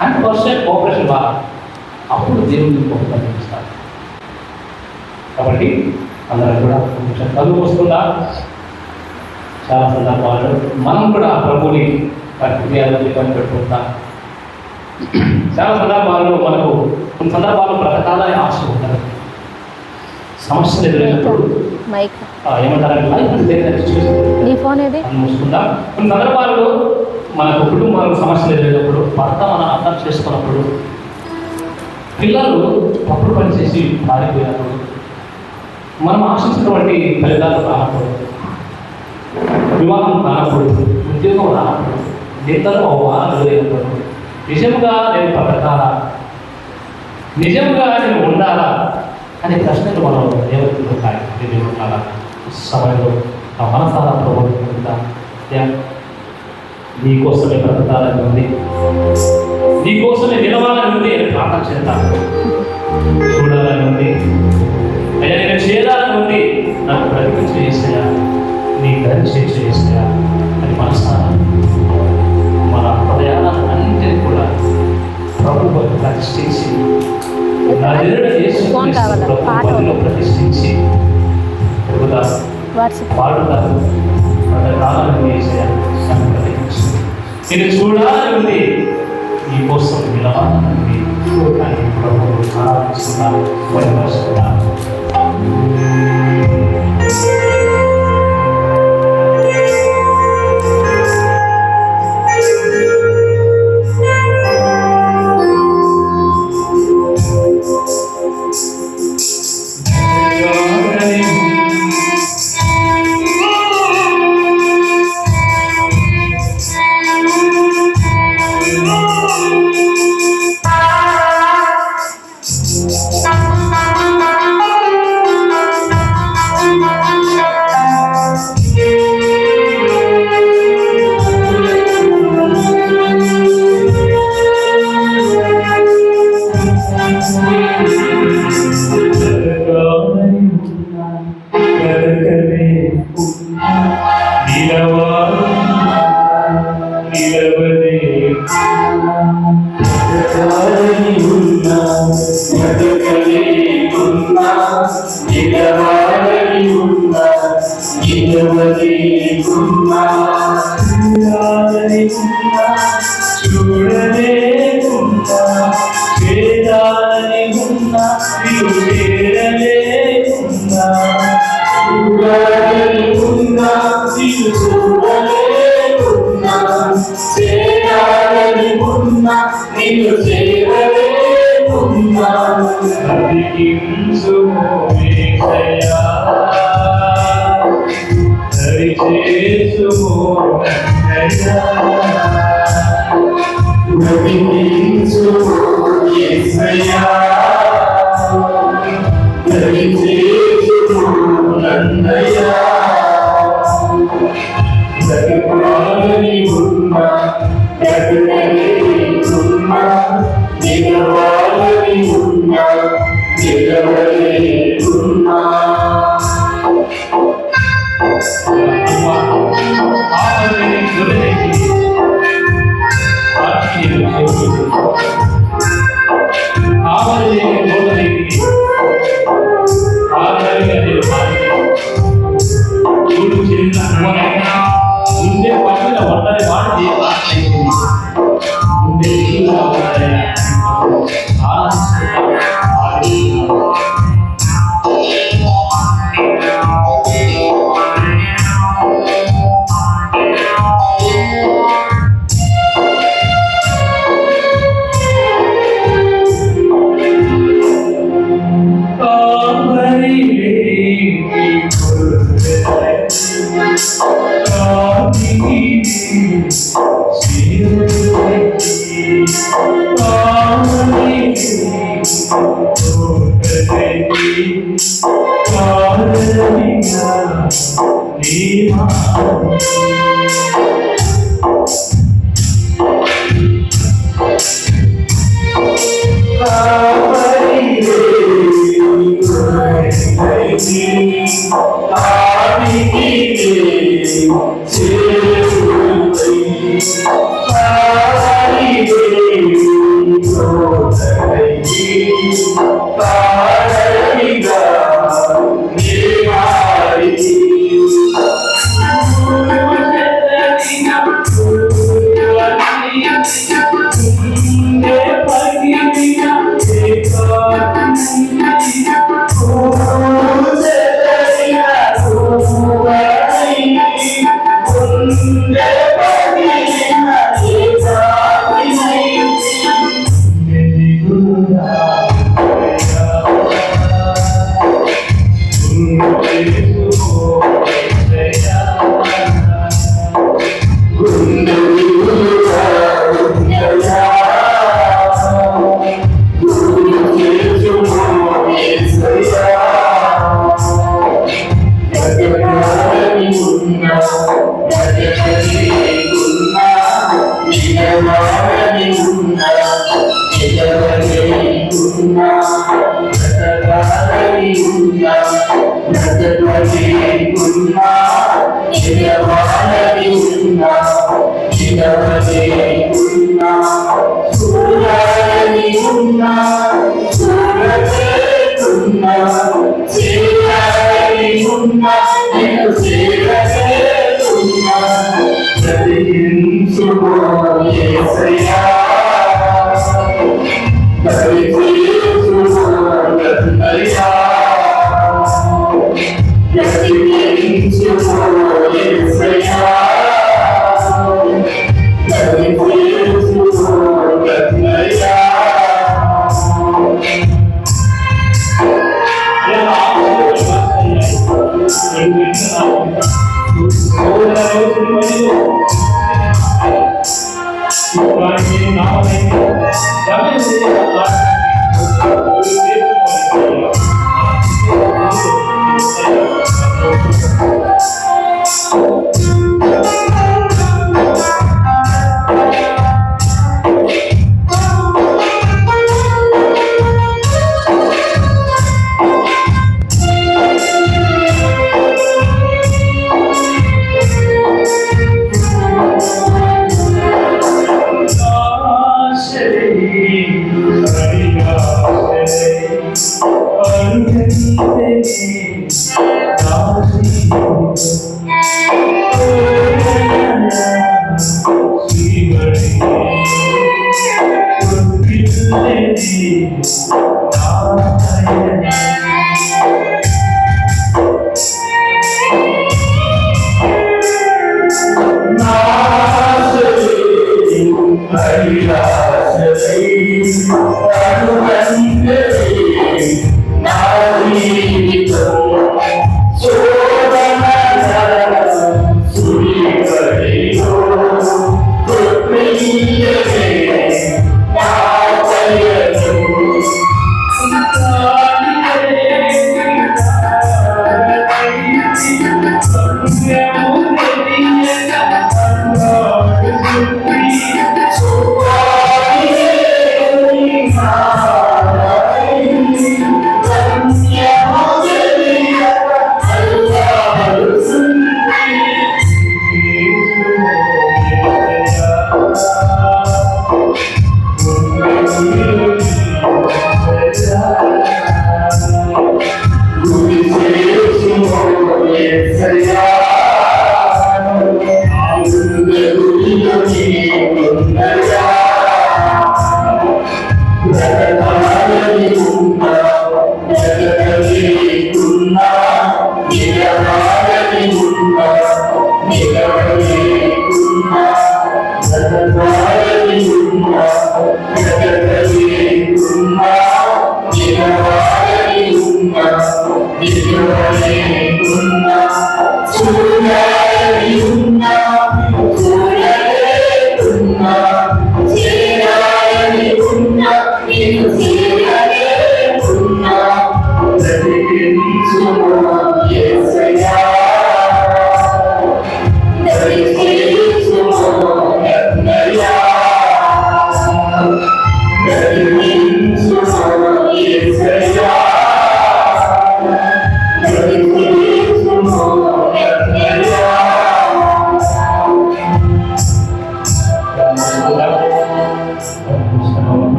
100% కోఆపరేషన్ కావాలి. అప్పుడు దేవుడు గొప్ప కనిపిస్తాడు. కాబట్టి అందరూ కూడా కొంచెం కలుగు వస్తుందా? చాలా సందర్భాలు మనం కూడా ప్రభుని క్రియాలు పెట్టుకుంటాం. చాలా సందర్భాల్లో మనకు కొన్ని సందర్భాల్లో బ్రతకాలని ఆశ ఉంటారు. సమస్యలు ఎదురైనప్పుడు ఏమంటారంటే మూసుకుందా. కొన్ని సందర్భాల్లో మనకు కుటుంబాలకు సమస్యలు ఎదురైనప్పుడు, భర్త మనం అర్థం చేసుకున్నప్పుడు, పిల్లలు తప్పుడు పని చేసి పారిపోయినప్పుడు, మనం ఆశించినటువంటి ఫలితాలు రానప్పుడు, వివాహం రానప్పుడు, ఉద్యోగం రానప్పుడు, నిందలు అవమానాలు ఎదురైనప్పుడు, నిజంగా నేను బ్రతకాలా, నిజంగా నేను ఉండాలా అనే ప్రశ్నలు మనం దేవుడికి ఉంటాయి. దేవుడు సమయంలో ఆ మనసారా ప్రభుత్వం నీకోసమే బ్రతకాలని ఉంది, నీకోసమే నిలవాలని ఉంది అని ప్రార్థన చేస్తాను. చూడాలని ఉంది, అయ్యా నేను చేయాలని ఉంది, నాకు బ్రతికించి చేసేయా, నీ దరి చేసేయా అని మనసారా మన హృదయాలన్నింటినీ కూడా ప్రభువు ప్రతిష్ఠించి ప్రతిష్ఠించి పాడుతారు. నేను చూడాలని ఉంది, నీ కోసం నిలవాలని ప్రభువు ఆరాధిస్తున్నాను, వదిలేస్తున్నాను. నిలవలేకున్నా చూడాలనికున్నా చూడలేకున్నా చేయాలనికున్నా చేరలేకున్నా చూడాలనికున్నా చూడలేకున్నా చేయాలనికున్నా నిన్ను చేరలేకున్నా బ్రతికించుము యేసయ్యా దరిచేర్చుము నన్నయ్యా బ్రతికించుము యేసయ్యా దరిచేర్చుము నన్నయ్యా బ్రతికాలని ఉన్నా బ్రతికలేకున్నా నిలవాలని ఉన్నా నిలవలేకున్నా Shri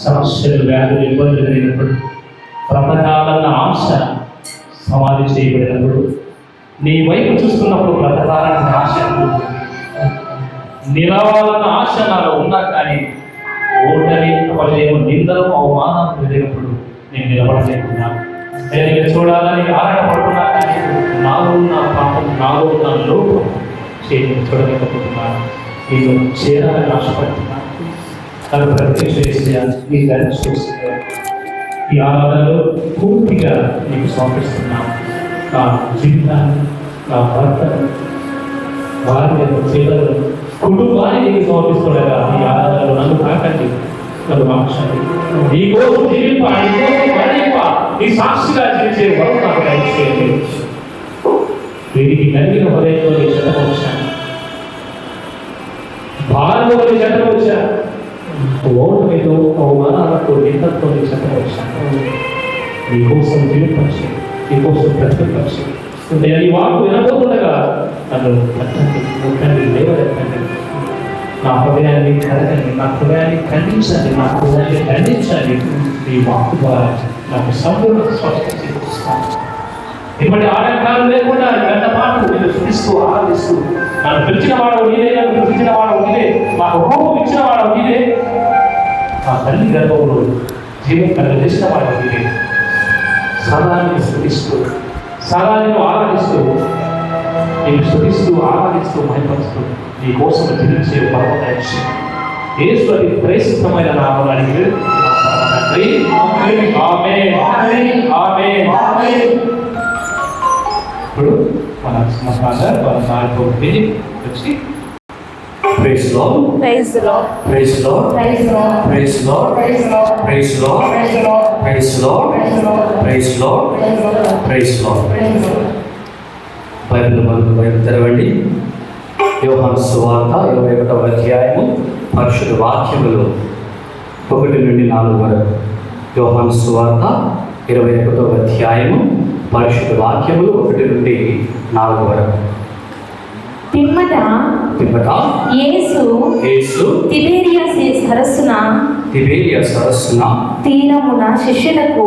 సమస్యలు, వ్యాధులు, ఇబ్బందులు కలిగినప్పుడు, బ్రతకాలన్న ఆశ సమాధి చేయబడినప్పుడు, నీ వైపు చూస్తున్నప్పుడు బ్రతకాలన్న ఆశ, నిలవాలన్న ఆశ నాలో ఉన్నా కానీ ఓటమి, పడలేము, నిందలు, అవమానాలు జరిగినప్పుడు నేను నిలబడలేకున్నాను. నేను చూడాలని ఆరాటపడుతున్నా కానీ నాలో ఉన్న పాపం, నాలో ఉన్న లోపం చేయని చూడలేకపోతున్నాను. నేను చేరాలని ఆశపడుతున్నాను. తను ప్రత్యక్ష నీ దాన్ని చూస్తే ఈ ఆరాధనలో పూర్తిగా నీకు సమర్పిస్తున్నాను. నా జీవితాన్ని, నా భర్తను, వారి పిల్లలు, కుటుంబాన్ని నీకు సమర్పిస్తుండగా ఈ ఆరాధనలో నన్ను కాకండి, నన్ను మార్చండి. నీ కోసం జీవింప, నీ కోసం మరణింప, నీ సాక్షిగా జీవించే వరం నాకు దయచేయండి. వీరికి కలిగిన హృదయంలో నీ చెంతకు వచ్చాను, భారంలో నీ చెంతకు వచ్చాను, ఓటమితో, అవమానాలతో, నిందలతో నీ చెంతకు వచ్చాను. నీ కోసం జీవింపచ్చు, నీ కోసం బ్రతికింపచ్చు. నేను ఈ వాకు వినబోతుండగా నన్ను పట్టండి, ముట్టండి, లేవరెత్తండి. నా హృదయాన్ని కలగండి, నా హృదయాన్ని ఖండించండి, నా హృదయాన్ని ఖండించండి. ఈ వాకు ద్వారా నాకు సంపూర్ణ స్పష్టత చేస్తాను. ఇప్పటి ఆటంకాలు లేకుండా గంట పాటు నేను చూపిస్తూ ఆరాధిస్తూ, నన్ను పిలిచిన వాడు నీవే, నన్ను పిలిచిన వాడు నీవే, మాకు రూపం ఇచ్చిన వాడు నీవే, నా తల్లి గర్భంలో జీవం కలిగజేసిన వాడు నీవే. సదా నేను స్థుతిస్తూ, సదా నేను ఆరాధిస్తూ, నేను స్థుతిస్తూ, ఆరాధిస్తూ, మహిమపరుస్తూ నీ కోసం జీవించే పర్వతాక్షి యేసు అతి ప్రసిద్ధమైన నామములో అడిగి ఆమేన్, ఆమేన్. ఇప్పుడు మన ఫాదర్ వాళ్ళ నాలుగు విని వచ్చి praise Lord, praise Lord, praise Lord, praise Lord, praise Lord, praise Lord, praise Lord, praise Lord, praise Lord. Bible తెరవండి. యోహాను సువార్త 21వ అధ్యాయము పరిశుద్ధ వాక్యములు 1 నుండి 4 వరకు. యోహాను సువార్త 21వ అధ్యాయము పరిశుద్ధ వాక్యములు 1 నుండి 4 వరకు. పిమ్మట యేసు తిబేరియా సరస్సున తీరమున శిష్యులకు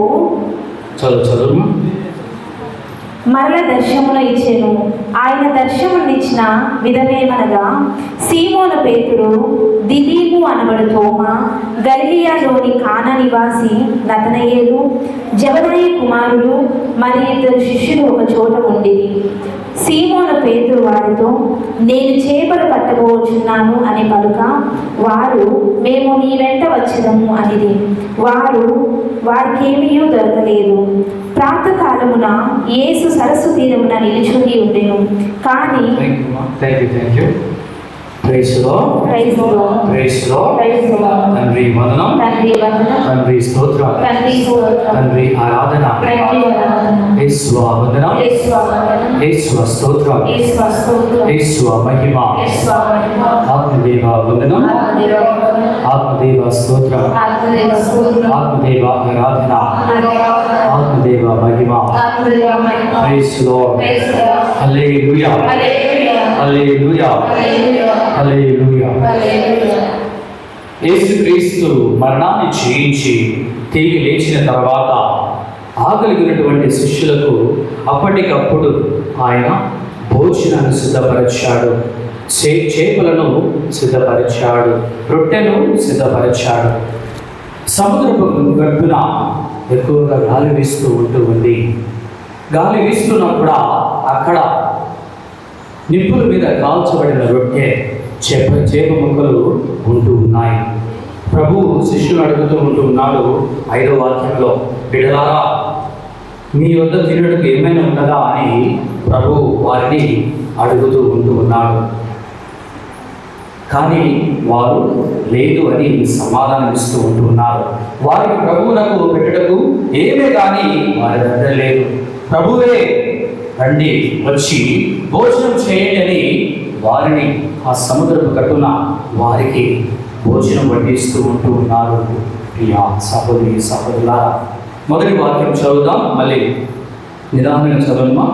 చదువు మరల దర్శనమును ఇచ్చెను. ఆయన దర్శనమునిచ్చిన విధమేమనగా, సీమోను పేతురు, దిదీము అనబడు తోమా, గలిలియాలోని కానా నివాసి నతనయేలు, జబదయి కుమారులు మరి 2 శిష్యులు ఒక చోట ఉండిరి. సీమోను పేతురు వారితో, నేను చేపలు పట్టబోచున్నాను అని పలుక, వారు, మేము నీ వెంట వచ్చదము అనిది. వారికేమీ దొరకలేదు. ప్రాతకాలమున యేసు సరస్సు తీరమున నిలుచుని ఉండెను. కానీ praise Lord. Praise Lord. Praise Lord. Praise Lord. తండ్రి వందనం, తండ్రి వందనం. తండ్రి స్తోత్రం, తండ్రి స్తోత్రం. తండ్రి ఆరాధన, తండ్రి ఆరాధన. యేసు వందనం, యేసు వందనం. యేసు స్తోత్రం, యేసు స్తోత్రం. యేసు మహిమ, యేసు మహిమ. ఆత్మదేవ వందనం, ఆత్మదేవ వందనం. ఆత్మదేవ స్తోత్రం, ఆత్మదేవ స్తోత్రం. ఆత్మదేవ ఆరాధన, ఆత్మదేవ మహిమ. ఆత్మదేవ మహిమ. Praise Lord. Praise Lord. Hallelujah, hallelujah. Hallelujah, hallelujah. Hallelujah. Hallelujah. యేసుక్రీస్తు మరణాన్ని జయించి తిరిగి లేచిన తర్వాత ఆకలిగినటువంటి శిష్యులకు అప్పటికప్పుడు ఆయన భోజనాన్ని సిద్ధపరిచాడు. చేపలను సిద్ధపరిచాడు, రొట్టెను సిద్ధపరిచాడు. సముద్రపు గట్టున ఎక్కువగా గాలి వీస్తూ ఉంది. గాలి వీస్తున్నప్పుడు అక్కడ నిప్పుల మీద కాల్చబడిన రొట్టె, చేప ముక్కలు ఉంటూ ఉన్నాయి. ప్రభువు శిష్యులు అడుగుతూ ఉన్నాడు 5వ వాక్యంలో, బిడ్డలారా మీ వద్ద తినడానికి ఏమైనా ఉన్నదా అని ప్రభువు వారిని అడుగుతూ ఉన్నాడు. కానీ వారు లేదు అని సమాధానం ఇస్తూ ఉన్నారు. వారికి ప్రభువునకు పెట్టడకు ఏమే కానీ వారి దగ్గర లేదు. ప్రభువే రండి వచ్చి భోజనం చేయండి అని వారిని ఆ సముద్రపు గట్టున వారికి భోజనం వడ్డిస్తూ ఉన్నారు. ప్రియా సహోదరి సహోదరులారా, మొదటి వాక్యం చదువుదాం, మళ్ళీ నిదానంగా చదవమ్మా.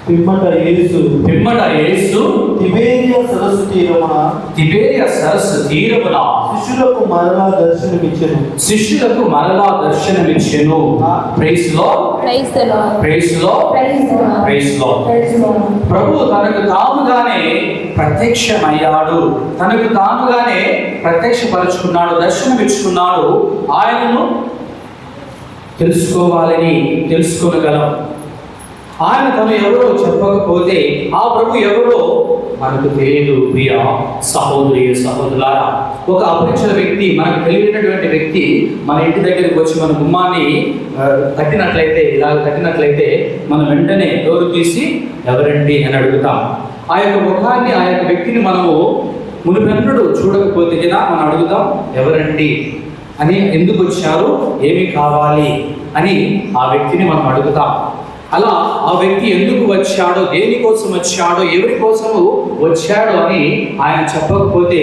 పిమ్మట యేసు తిబేరియ సరస్సు తీరమున శిష్యులకు మరలా దర్శనమిచ్చెను. Praise Lord. Praise the Lord. Praise Lord. Praise Lord. Praise Lord. Praise Lord. ప్రభు తనకు తానుగానే ప్రత్యక్షమయ్యాడు, తనకు తానుగానే ప్రత్యక్షపరుచుకున్నాడు, దర్శనమిచ్చుకున్నాడు. ఆయనను తెలుసుకోగలం. ఆయన తను ఎవరో చెప్పకపోతే ఆ ప్రభు ఎవరో మనకు తెలియదు. ప్రియ సహోదరి సహోదరులారా, ఒక అపరిచిత వ్యక్తి, మనకు తెలియనటువంటి వ్యక్తి మన ఇంటి దగ్గరికి వచ్చి మన గుమ్మాన్ని కట్టినట్లయితే మనం వెంటనే డోరు తీసి ఎవరండి అని అడుగుతాం. ఆ యొక్క ముఖాన్ని, ఆ యొక్క వ్యక్తిని మనము మునుపెన్నడు చూడకపోతే కదా మనం అడుగుతాం, ఎవరండి అని, ఎందుకు వచ్చారు, ఏమి కావాలి అని ఆ వ్యక్తిని మనం అడుగుతాం. అలా ఆ వ్యక్తి ఎందుకు వచ్చాడో, దేనికోసం వచ్చాడో, ఎవరి కోసము వచ్చాడో అని ఆయన చెప్పకపోతే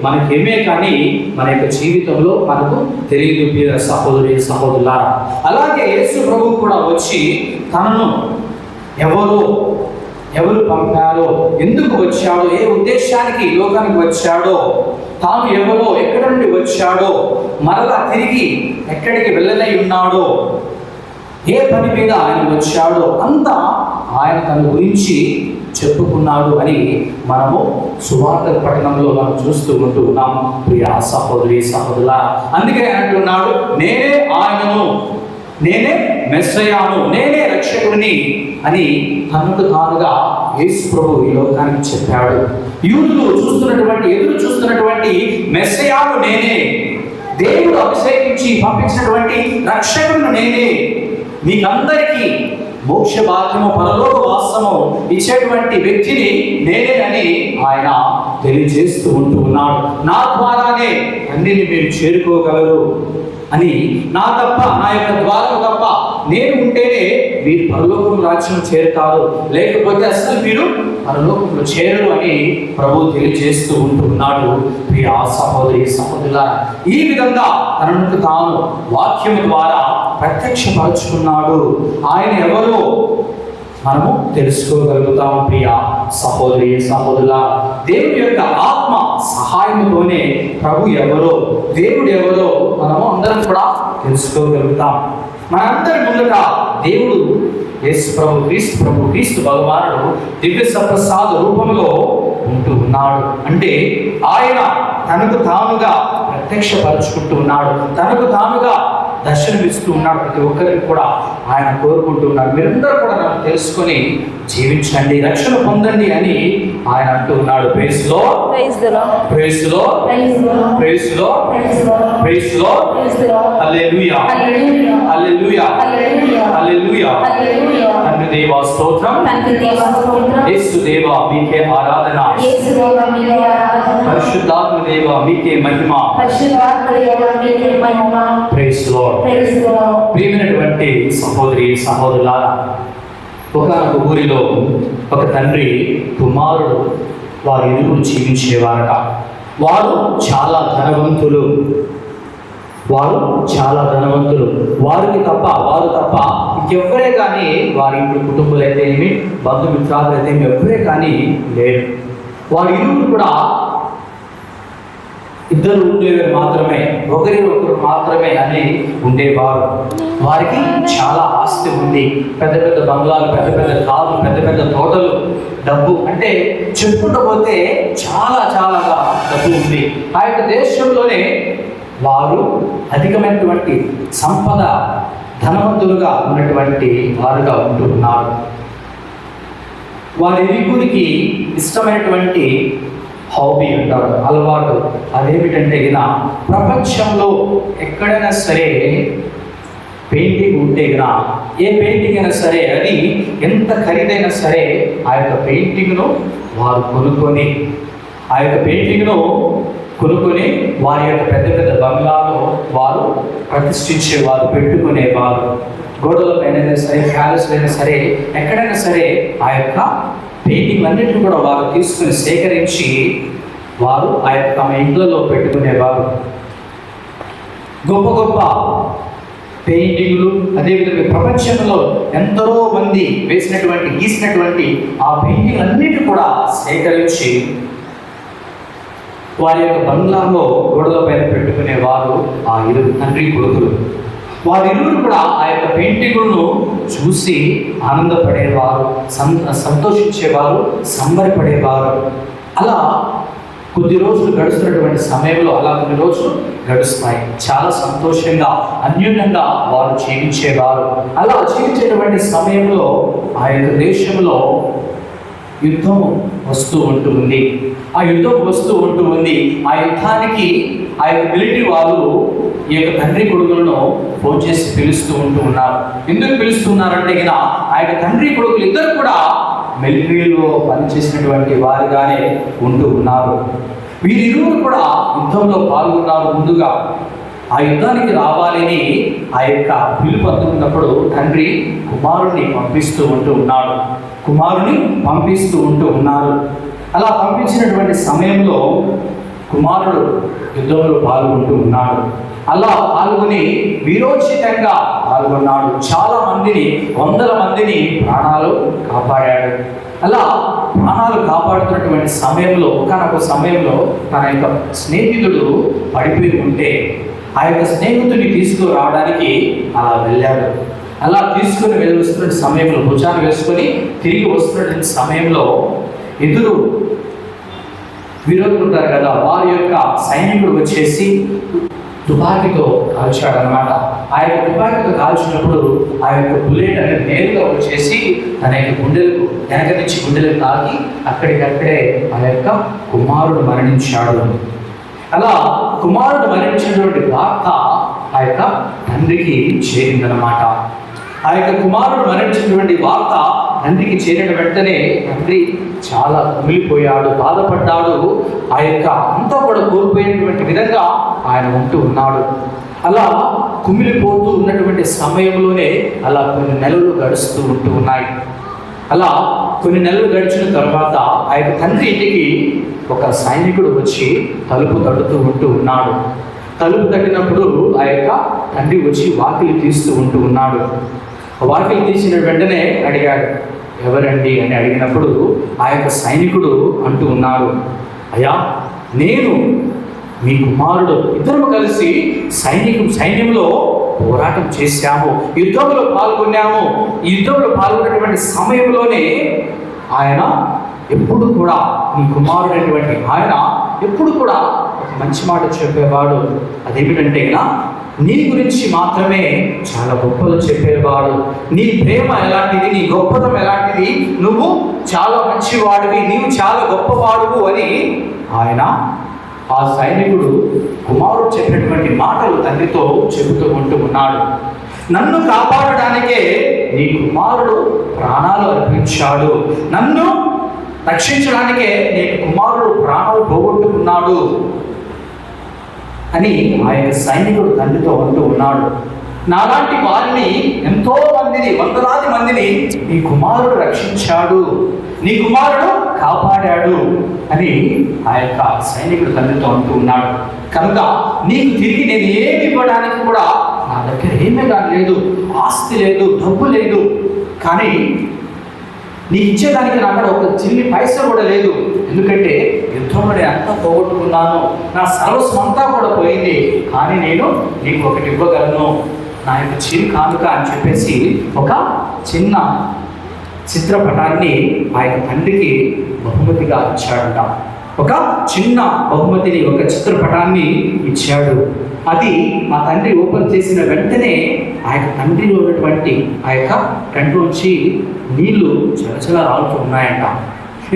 మనకేమే కానీ మన యొక్క జీవితంలో మనకు తెలియదు. సహోదరి సహోదరులారా, అలాగే యేసు ప్రభు కూడా వచ్చి తనను ఎవరు పంపారో, ఎందుకు వచ్చాడో, ఏ ఉద్దేశానికి ఈ లోకానికి వచ్చాడో, తాను ఎవరో, ఎక్కడి నుండి వచ్చాడో, మరలా తిరిగి ఎక్కడికి వెళ్ళనై ఉన్నాడో, ఏ పని మీద ఆయన వచ్చాడో అంతా ఆయన తన గురించి చెప్పుకున్నాడు అని మనము సువార్త పట్టణంలో మనం చూస్తూ ఉన్నాము. ప్రియ సహోదరి సహోదరుల, అందుకే ఆయన అంటున్నాడు, నేనే మెస్సయాను, నేనే రక్షకుడిని అని తనకు తానుగా యేసు ప్రభు ఈ లోకానికి చెప్పాడు. యూదులు ఎదురు చూస్తున్నటువంటి మెస్సయాను నేనే, దేవుడు అభిషేకించి పంపించినటువంటి రక్షకుడు నేనే, మీకందరికీ మోక్ష భాగ్యము, పరలోక వాసము ఇచ్చేటువంటి వ్యక్తిని నేనే అని ఆయన తెలియజేస్తూ ఉన్నాడు. నా ద్వారానే అన్నిని మీరు చేరుకోగలరు అని, నా యొక్క ద్వారం తప్ప నేను ఉంటేనే మీరు పరలోకం రాజ్యం చేరుతారు, లేకపోతే అసలు మీరు పరలోకంలో చేరరు అని ప్రభు తెలియజేస్తూ ఉన్నాడు. ప్రియ సహోదరి సహోదరులారా, ఈ విధంగా తనకు తాను వాక్యము ద్వారా ప్రత్యక్షపరుచుకున్నాడు. ఆయన ఎవరో మనము తెలుసుకోగలుగుతాము. ప్రియ సహోదరి సహోదరులారా, దేవుడి యొక్క ఆత్మ సహాయంతోనే ప్రభు ఎవరో, దేవుడు ఎవరో మనము అందరం కూడా తెలుసుకోగలుగుతాం. మనందరి ముందట దేవుడు యేసు ప్రభు, క్రీస్తు భగవానుడు దివ్య సప్రసాద రూపంలో ఉంటూ ఉన్నాడు. అంటే ఆయన తనకు తానుగా ప్రత్యక్షపరుచుకుంటూ ఉన్నాడు, తనకు తానుగా దర్శనమిస్తూ ఉన్నాడు. ప్రతి ఒక్కరికి కూడా ఆయన కోరుకుంటూ ఉన్నాడు, మీరందరూ కూడా నన్ను తెలుసుకొని జీవించండి, రక్షణ పొందండి అని ఆయన అంటూ ఉన్నాడు. Praise Lord, Praise the Lord. Praise Lord, Praise the Lord. Praise Lord, Praise the Lord. Praise Lord. Praise the Lord. Hallelujah, Hallelujah. Hallelujah, Hallelujah. Hallelujah. Hallelujah. తండ్రి దేవా స్తోత్రం, తండ్రి దేవా స్తోత్రం. యేసు దేవా మీకే ఆరాధన, యేసు దేవా మీకే ఆరాధన. పరిశుద్ధాత్మ దేవా మీకే మహిమ. పరిశుద్ధాత్మ దేవా మీకే మహిమ. Praise Lord. Praise the Lord. ప్రియమైనటువంటి సహోదరి సహోదరులారా, ఒకనొక ఊరిలో ఒక తండ్రి కుమారుడు వారి ఇరువురు జీవించేవారట. వారు చాలా ధనవంతులు, వారు తప్ప ఇంకెవ్వరే కానీ వారి ఇంటి కుటుంబాలు అయితే ఏమి, బంధుమిత్రాలు అయితే ఏమి, ఎవ్వరే కానీ లేరు. వారి ఇరువురు కూడా ఇద్దరు ఉండేవారు మాత్రమే, ఒకరు మాత్రమే అని ఉండేవారు. వారికి చాలా ఆస్తి ఉంది, పెద్ద పెద్ద బంగ్లాలు, పెద్ద పెద్ద కార్లు, పెద్ద పెద్ద తోటలు, డబ్బు అంటే చెప్పుకుంటూ పోతే చాలాగా డబ్బు ఉంది. ఆ యొక్క దేశంలోనే వారు అధికమైనటువంటి సంపద, ధనవంతులుగా ఉన్నటువంటి వారుగా ఉంటున్నారు. వారి ఇరువురికి ఇష్టమైనటువంటి హాబీ అంటారు, అలవాటు. అదేమిటంటే ప్రపంచంలో ఎక్కడైనా సరే పెయింటింగ్ ఉంటే ఏ పెయింటింగ్ అయినా సరే అది ఎంత ఖరీదైనా సరే ఆ యొక్క పెయింటింగ్ను వారు కొనుక్కొని వారి యొక్క పెద్ద పెద్ద బంగ్లాలో వారు ప్రతిష్ఠించేవారు, పెట్టుకునేవారు. గోడల పైన సరే, ప్యాలెస్ అయినా సరే, ఎక్కడైనా సరే ఆ యొక్క పెయింటింగ్ అన్నింటిని కూడా వారు తీసుకుని సేకరించి వారు ఆ యొక్క తమ ఇంట్లో పెట్టుకునేవారు. గొప్ప పెయింటింగ్లు, అదేవిధంగా ప్రపంచంలో ఎందరో మంది గీసినటువంటి ఆ పెయింటింగ్ అన్నిటిని కూడా సేకరించి వారి యొక్క బంగ్లాలో గోడల పైన పెట్టుకునేవారు ఆ ఇరువురు తండ్రి కొడుకులు. వారిరువురు కూడా ఆ యొక్క పెయింటింగులను చూసి ఆనందపడేవారు, సంతోషించేవారు, సంబరపడేవారు. అలా కొద్ది రోజులు గడుస్తున్నటువంటి సమయంలో కొన్ని రోజులు గడుస్తాయి. చాలా సంతోషంగా, అన్యోన్యంగా వారు జీవించేవారు. అలా జీవించేటువంటి సమయంలో ఆ యొక్క దేశంలో యుద్ధం వస్తూ ఉంటుంది. ఆ యుద్ధానికి ఆ యొక్క మిలిటరీ వాళ్ళు ఈ యొక్క తండ్రి కొడుకులను ఫోన్ చేసి పిలుస్తూ ఉన్నారు. ఎందుకు పిలుస్తున్నారంటే ఆ యొక్క తండ్రి కొడుకులు ఇద్దరు కూడా మిలిటరీలో పనిచేసినటువంటి వారిగానే ఉన్నారు. వీరిరువురు కూడా యుద్ధంలో పాల్గొన్నారు. ముందుగా ఆ యుద్ధానికి రావాలని ఆ యొక్క పిలుపు అందుకున్నప్పుడు తండ్రి కుమారుని పంపిస్తూ ఉన్నారు. అలా పంపించినటువంటి సమయంలో కుమారుడు యుద్ధంలో పాల్గొంటూ ఉన్నాడు. అలా పాల్గొని వీరోచితంగా పాల్గొన్నాడు. చాలా మందిని, వందల మందిని ప్రాణాలు కాపాడాడు. అలా ప్రాణాలు కాపాడుతున్నటువంటి సమయంలో ఒకనొక సమయంలో తన యొక్క స్నేహితుడు పడిపోయి ఉంటే ఆ యొక్క స్నేహితుడిని తీసుకురావడానికి అలా వెళ్ళాడు. అలా తీసుకుని వస్తున్న సమయంలో భుజాన్ని వేసుకొని తిరిగి వస్తున్నటువంటి సమయంలో ఎదురు విరోధులు ఉంటారు కదా, వారి యొక్క సైనికుడు వచ్చేసి తుపాకీతో కాల్చాడనమాట. ఆ యొక్క తుపాకీతో కాల్చినప్పుడు ఆ యొక్క బుల్లెట్ అనేది నేరుగా వచ్చేసి తన యొక్క గుండెలకు, వెనక నుంచి గుండెలకు తాకి అక్కడికక్కడే ఆ యొక్క కుమారుడు మరణించాడు. అలా కుమారుడు మరణించినటువంటి వార్త ఆ యొక్క తండ్రికి చేరిందనమాట. ఆ యొక్క కుమారుడు మరణించినటువంటి వార్త తండ్రికి చేరిన వెంటనే తండ్రి చాలా కుమిలిపోయాడు, బాధపడ్డాడు. ఆ యొక్క అంతా కూడా కోల్పోయినటువంటి విధంగా ఆయన ఉన్నాడు. అలా కుమిలిపోతూ ఉన్నటువంటి సమయంలోనే అలా కొన్ని నెలలు గడుస్తూ ఉన్నాయి. అలా కొన్ని నెలలు గడిచిన తర్వాత ఆ యొక్క తండ్రి ఇంటికి ఒక సైనికుడు వచ్చి తలుపు తడుతూ ఉన్నాడు. తలుపు తట్టినప్పుడు ఆ యొక్క తండ్రి వచ్చి వాకిలి తీస్తూ ఉన్నాడు. వాకిలి తీసిన వెంటనే అడిగాడు, ఎవరండి అని అడిగినప్పుడు ఆ యొక్క సైనికుడు ఉన్నాడు, అయ్యా నేను మీ కుమారుడు, ఇద్దరు కలిసి సైన్యంలో పోరాటం చేశాము, యుద్ధంలో పాల్గొన్నాము. ఈ యుద్ధంలో పాల్గొన్నటువంటి సమయంలోనే ఆయన ఎప్పుడు కూడా, మీ కుమారుడైనటువంటి ఆయన ఎప్పుడు కూడా ఒక మంచి మాట చెప్పేవాడు. అదేమిటంటే నీ గురించి మాత్రమే చాలా గొప్పలు చెప్పేవాడు. నీ ప్రేమ ఎలాంటిది, నీ గొప్పతనం ఎలాంటిది, నువ్వు చాలా మంచివాడివి, నీవు చాలా గొప్పవాడువు అని ఆయన ఆ సైనికుడు కుమారుడు చెప్పినటువంటి మాటలు తండ్రితో చెబుతూ ఉంటూ ఉన్నాడు. నన్ను కాపాడడానికే నీ కుమారుడు ప్రాణాలు అర్పించాడు, నన్ను రక్షించడానికే నీ కుమారుడు ప్రాణాలు పోగొట్టుకున్నాడు అని ఆ యొక్క సైనికుడు తండ్రితో అంటూ ఉన్నాడు. నాలాంటి వారిని ఎంతో మందిని, వందలాది మందిని నీ కుమారుడు రక్షించాడు, నీ కుమారుడు కాపాడాడు అని ఆ యొక్క సైనికుడు తండ్రితో అంటూ ఉన్నాడు. కనుక నీకు తిరిగి నేను ఏమి ఇవ్వడానికి కూడా నా దగ్గర ఏమీ లేదు, ఆస్తి లేదు, డబ్బు లేదు, కానీ నీకు ఇచ్చేదానికి నా అక్కడ ఒక చిన్ని పైసా కూడా లేదు. ఎందుకంటే యుద్ధంలో నేను అంతా పోగొట్టుకున్నాను, నా సర్వస్వం అంతా కూడా పోయింది, కానీ నేను నీకు ఒకటి ఇవ్వగలను, నా యొక్క చిరు కానుక అని చెప్పేసి ఒక చిన్న చిత్రపటాన్ని ఆ యొక్క తండ్రికి బహుమతిగా ఇచ్చాడంట. ఒక చిన్న బహుమతిని, ఒక చిత్రపటాన్ని ఇచ్చాడు. అది మా తండ్రి ఓపెన్ చేసిన వెంటనే ఆ యొక్క తండ్రిలో ఉన్నటువంటి ఆ యొక్క కంట్లోంచి నీళ్లు చలచల రాలుతూ ఉన్నాయంట.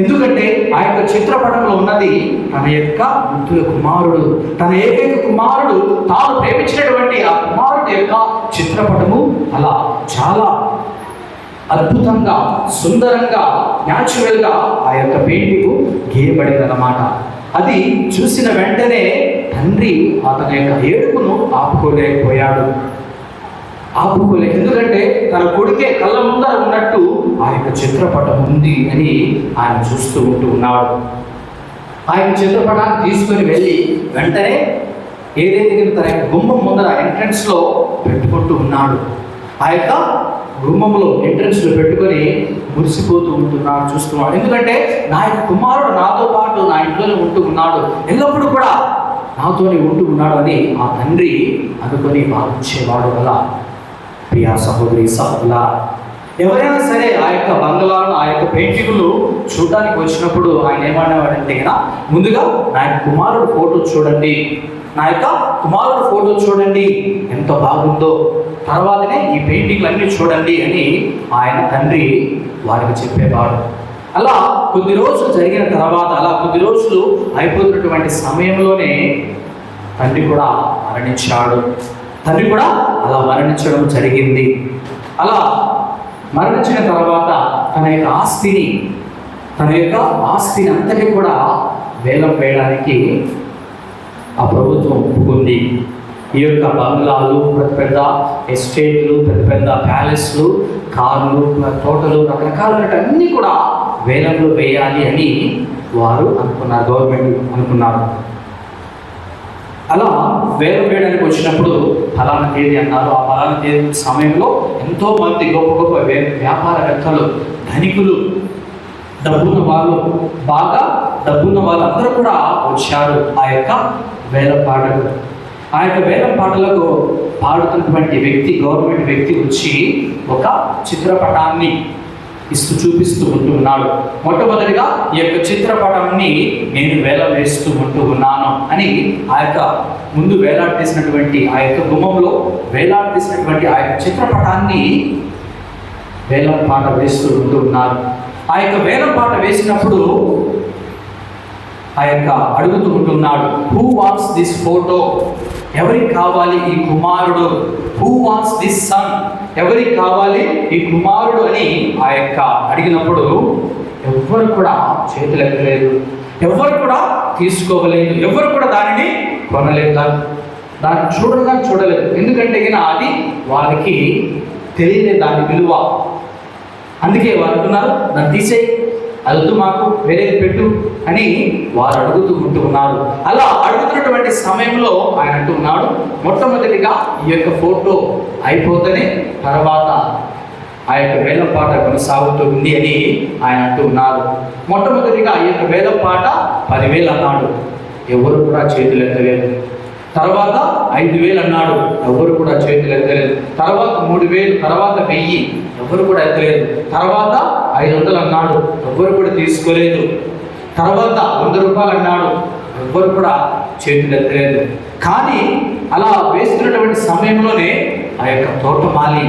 ఎందుకంటే ఆ యొక్క చిత్రపటంలో ఉన్నది తన యొక్క ముద్దుల కుమారుడు, తన ఏకైక కుమారుడు, తాను ప్రేమించినటువంటి ఆ కుమారుడు యొక్క చిత్రపటము అలా చాలా అద్భుతంగా, సుందరంగా, న్యాచురల్గా ఆ యొక్క పెయింటింగ్ గీయబడిందన్నమాట. అది చూసిన వెంటనే తండ్రి అతని యొక్క ఏడుపును ఆపుకోలేకపోయాడు. ఎందుకంటే తన కొడుకే కళ్ళ ముందర ఉన్నట్టు ఆ యొక్క చిత్రపటం ఉంది అని ఆయన చూస్తూ ఉంటూ ఉన్నాడు. ఆ యొక్క చిత్రపటాన్ని తీసుకొని వెళ్ళి వెంటనే ఏదైతే తన యొక్క గుమ్మం ముందర ఎంట్రన్స్లో పెట్టుకుంటూ ఉన్నాడు. ఆ యొక్క గుమ్మంలో ఎంట్రన్స్లో పెట్టుకొని మురిసిపోతూ ఉంటున్నాడు, చూస్తున్నాడు. ఎందుకంటే నా యొక్క కుమారుడు నాతో పాటు నా ఇంట్లోనే ఉంటూ ఉన్నాడు, ఎల్లప్పుడూ కూడా నాతోనే ఉంటూ ఉన్నాడు అని ఆ తండ్రి అనుకొని భావించేవాడు. అలా ప్రియా సహోదరి సహోదరులా, ఎవరైనా సరే ఆ యొక్క బంగ్లాలను, ఆ యొక్క పెయింటింగ్లు చూడడానికి వచ్చినప్పుడు ఆయన ఏమనేవాడంటే ముందుగా నా యొక్క కుమారుడు ఫోటో చూడండి, నా యొక్క కుమారుడు ఫోటో చూడండి ఎంత బాగుందో, తర్వాతనే ఈ పెయింటింగ్లు అన్నీ చూడండి అని ఆయన తండ్రి వారికి చెప్పేవాడు. అలా కొద్ది రోజులు జరిగిన తర్వాత, అలా కొద్ది రోజులు అయిపోతున్నటువంటి సమయంలోనే తండ్రి కూడా మరణించాడు. తండ్రి కూడా అలా మరణించడం జరిగింది. అలా మరణించిన తర్వాత తన యొక్క ఆస్తిని అంతటి కూడా వేలం వేయడానికి ఆ ప్రభుత్వం ఒప్పుకుంది. ఈ యొక్క బంగ్లాలు, పెద్ద పెద్ద ఎస్టేట్లు, పెద్ద పెద్ద ప్యాలెస్లు, కార్లు, తోటలు, రకరకాలైన అన్నీ కూడా వేలంలో వేయాలి అని వారు అనుకున్నారు, గవర్నమెంట్ అనుకున్నారు. అలా వేలం వేయడానికి వచ్చినప్పుడు ఫలానా తేదీ అన్నారు. ఆ ఫలానా తేదీ సమయంలో ఎంతో మంది గొప్ప గొప్ప వ్యాపారవేత్తలు, ధనికులు, డబ్బున్న వాళ్ళు, బాగా డబ్బున్న వాళ్ళందరూ కూడా వచ్చారు ఆ యొక్క వేలం పాటకు. ఆ యొక్క వేలం పాటలకు పాడుతున్నటువంటి వ్యక్తి, గవర్నమెంట్ వ్యక్తి వచ్చి ఒక చిత్రపటాన్ని చూపిస్తూ ఉంటూ ఉన్నాడు. మొట్టమొదటిగా ఈ యొక్క చిత్రపటాన్ని నేను వేలం వేస్తూ ఉంటూ ఉన్నాను అని ఆ యొక్క ముందు వేలాడేసినటువంటి ఆ యొక్క గుమ్మంలో వేలాడేసినటువంటి ఆ యొక్క చిత్రపటాన్ని వేలం పాట వేస్తూ ఉంటూ ఉన్నారు. ఆ యొక్క వేలం పాట వేసినప్పుడు ఆ యొక్క అడుగుతూ ఉంటున్నాడు, హూ వాంట్స్ దిస్ ఫోటో, ఎవరికి కావాలి ఈ కుమారుడు, హూ వాంట్స్ దిస్ సన్, ఎవరికి కావాలి ఈ కుమారుడు అని ఆ యొక్క అడిగినప్పుడు ఎవ్వరు కూడా చేతులు ఎత్తలేదు, ఎవ్వరు కూడా తీసుకోవలేదు, ఎవ్వరు కూడా దానిని కొనలేదు, దాన్ని చూడలేదు. ఎందుకంటే అది వారికి తెలియలేదు దాని విలువ. అందుకే వారు అంటున్నారు, దాన్ని తీసేయి, అది వద్దు, మాకు వేరేది పెట్టు అని వారు అడుగుతూ ఉంటూ ఉన్నారు. అలా అడుగుతున్నటువంటి సమయంలో ఆయన అంటూ ఉన్నాడు, మొట్టమొదటిగా ఈ యొక్క ఫోటో అయిపోతేనే తర్వాత ఆ యొక్క వేలం పాట కొనసాగుతుంది అని ఆయన అంటూ ఉన్నారు. మొట్టమొదటిగా ఈ యొక్క వేలం పాట 10,000 అన్నాడు, ఎవరు కూడా చేతులు ఎత్తలేదు. తర్వాత 5,000 అన్నాడు, ఎవరు కూడా చేతులు ఎత్తలేదు. తర్వాత 3,000, తర్వాత 1,000, ఎవరు కూడా ఎత్తలేదు. తర్వాత 500 అన్నాడు, ఎవరు కూడా తీసుకోలేదు. తర్వాత 100 రూపాయలు అన్నాడు, ఎవ్వరు కూడా చేతులు ఎత్తలేదు. కానీ అలా వేస్తున్నటువంటి సమయంలోనే ఆ యొక్క తోటమాలి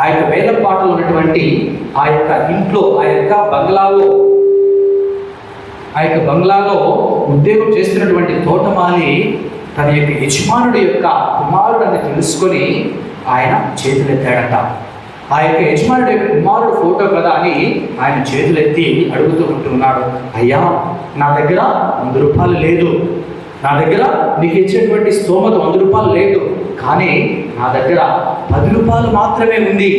ఆ యొక్క వేలంపాటలో ఉన్నటువంటి ఆ యొక్క ఇంట్లో ఆ యొక్క బంగ్లాలో ఉద్యోగం చేస్తున్నటువంటి తోటమాలి తన యొక్క యజమానుడి యొక్క కుమారుడు అని తెలుసుకొని ఆయన చేతులెత్తాడట. ఆ యొక్క యజమానుడి యొక్క కుమారుడు ఫోటో కదా అని ఆయన చేతులెత్తి అడుగుతూ ఉంటున్నాడు, అయ్యా నా దగ్గర 100 రూపాయలు లేదు, నా దగ్గర నీకు ఇచ్చేటువంటి స్తోమత 100 రూపాయలు లేదు, కానీ నా దగ్గర 10 రూపాయలు మాత్రమే ఉంది,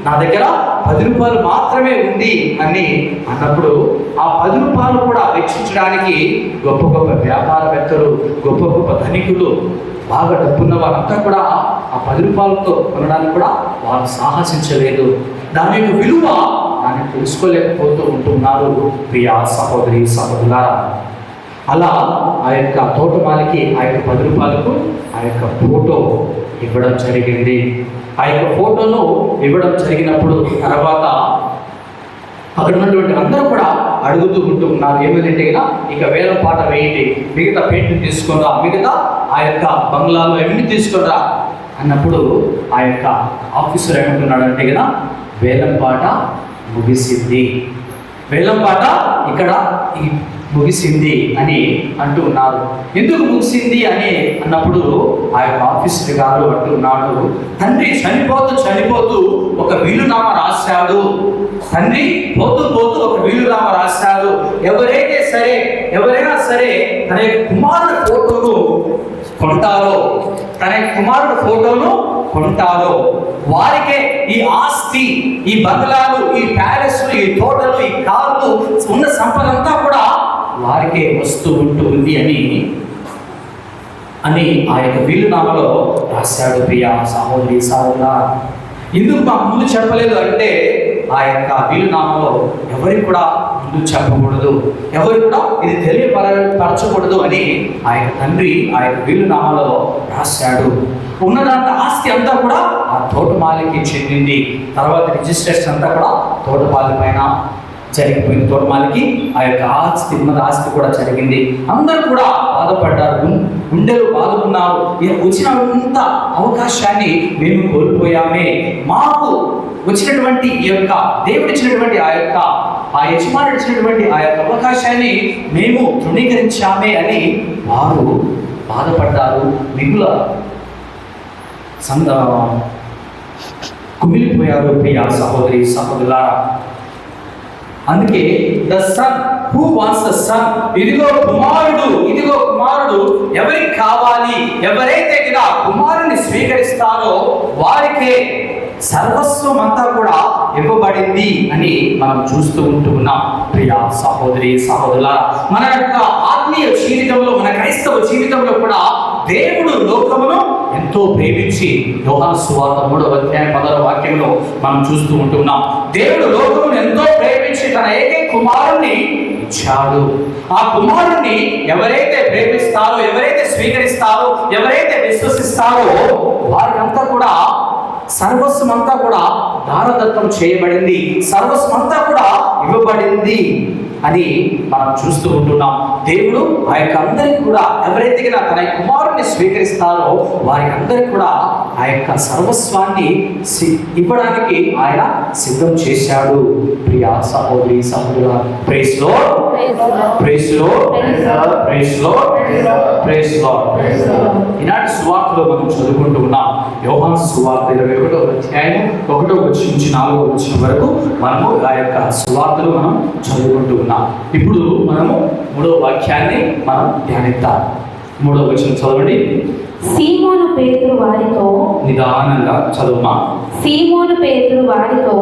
నా దగ్గర 10 రూపాయలు మాత్రమే ఉంది అని అన్నప్పుడు ఆ 10 రూపాయలు కూడా వెచ్చించడానికి గొప్ప గొప్ప వ్యాపారవేత్తలు, గొప్ప గొప్ప ధనికులు, బాగా డబ్బున్న వారంతా కూడా ఆ 10 రూపాయలతో కొనడానికి కూడా వారు సాహసించలేదు. దాని యొక్క విలువ దాన్ని తెలుసుకోలేకపోతూ ఉంటున్నారు. ప్రియా సహోదరి సహోదరులారా, అలా ఆ యొక్క తోటమాలికి ఆ యొక్క 10 రూపాయలకు ఆ యొక్క ఫోటో ఇవ్వడం జరిగింది. ఆ యొక్క ఫోటోను ఇవ్వడం జరిగినప్పుడు తర్వాత అక్కడ ఉన్నటువంటి అందరూ కూడా అడుగుతూ ఉంటూ ఉన్నారు, ఏమిటంటే ఇక వేలం పాట వేయండి, మిగతా పెయింట్ తీసుకురా, మిగతా ఆ యొక్క బంగ్లాలో ఎన్ని తీసుకురా అన్నప్పుడు ఆ యొక్క ఆఫీసర్ ఏమంటున్నాడంటే కదా, వేలం పాట ముగిసింది, వేలం పాట ఇక్కడ ముగిసింది అని అంటూ ఉన్నారు. ఎందుకు ముగిసింది అని అన్నప్పుడు ఆ యొక్క ఆఫీసర్ గారు అంటూ ఉన్నాడు, తండ్రి చనిపోతూ ఒక వీలునామా రాశాడు, తండ్రి పోతూ ఒక వీలునామా రాశాడు, ఎవరైనా సరే తన యొక్క కుమారుడు ఫోటోను కొంటారో వారికే ఈ ఆస్తి, ఈ బంగ్లాలు, ఈ ప్యాలెస్లు, ఈ తోటలు, ఈ కార్లు, ఉన్న సంపద అంతా కూడా వారికే వస్తూ ఉంటుంది అని ఆ యొక్క వీలునామాలో రాశాడు. ప్రియా సహోదరి సహోదరులా, ఎందుకు మాకు ముందు చెప్పలేదు అంటే ఆ యొక్క వీలునామాలో ఎవరికి కూడా ముందు చెప్పకూడదు, ఎవరు కూడా ఇది తెలియపరచకూడదు అని ఆ యొక్క తండ్రి ఆ యొక్క వీలునామాలో రాశాడు. ఉన్నదంతా ఆస్తి అంతా కూడా ఆ తోటమాలికి చెందింది. తర్వాత రిజిస్ట్రేషన్ అంతా కూడా తోటమాలి పైన జరిగిపోయింది. తోటమాలికి ఆ యొక్క ఆస్తి కూడా జరిగింది. అందరూ కూడా బాధపడ్డారు, గుండెలు బాధకున్నారు. వచ్చినంత అవకాశాన్ని మేము కోల్పోయామే, మాకు వచ్చినటువంటి ఈ యొక్క దేవుడు ఇచ్చినటువంటి ఆ యజమానుడు ఇచ్చినటువంటి ఆ యొక్క అవకాశాన్ని మేము తృణీకరించామే అని వారు బాధపడ్డారు, మిగుల కుమిలిపోయారు. ప్రియా సహోదరి సహోదరులారా, అందుకే the son who wants the son, ఇదిగో కుమారుడు ఎవరికి కావాలి, ఎవరైతే కుమారుని స్వీకరిస్తారో వారికే సర్వస్వం అంతా కూడా ఇవ్వబడింది అని మనం చూస్తూ ఉంటున్నాం. ప్రియా సహోదరి సహోదరులారా, మన యొక్క ఆత్మీయ జీవితంలో, మన క్రైస్తవ జీవితంలో కూడా దేవుడు లోకమును ఎంతో ప్రేమించి, యోహాను సువార్త 3వ అధ్యాయం 10వ వాక్యంలో మనం చూస్తూ ఉంటున్నాం, దేవుడు లోకమును ఎంతో ప్రేమించి తన ఏకైక కుమారుణ్ణి ఇచ్చాడు. ఆ కుమారుణ్ణి ఎవరైతే ప్రేమిస్తారో, ఎవరైతే స్వీకరిస్తారో, ఎవరైతే విశ్వసిస్తారో వారికంతా కూడా సర్వస్వం అంతా కూడా దారదత్తం చేయబడింది, సర్వస్వం అంతా కూడా ఇవ్వబడింది అని మనం చూస్తూ ఉంటున్నాం. దేవుడు ఆ యొక్క అందరికి కూడా ఎవరైతే తన కుమారుని స్వీకరిస్తారో వారికి అందరికి కూడా ఆ యొక్క సర్వస్వాన్ని ఇవ్వడానికి ఆయన సిద్ధం చేశాడు. ప్రియా సహోదరి సహోదరులారా, praise Lord, praise Lord, praise Lord, praise Lord. ఈనాటి సువార్తలో మనం చదువుకుంటూ ఉన్నాం. యోహాను సువార్త 21వ అధ్యాయం 1వ వచనం నుంచి 4వ వచనం వరకు మనము ఆ యొక్క సువార్తలు మనం చదువుకుంటూ ఉన్నాం. ఇప్పుడు మనము 3వ వాక్యాన్ని మనం ధ్యానిద్దాం. 3వ వచనం చదవండి. సీమోను పేతురు వారితో, నిదానంగా చదువుమా. సీమోను పేతురు వారితో,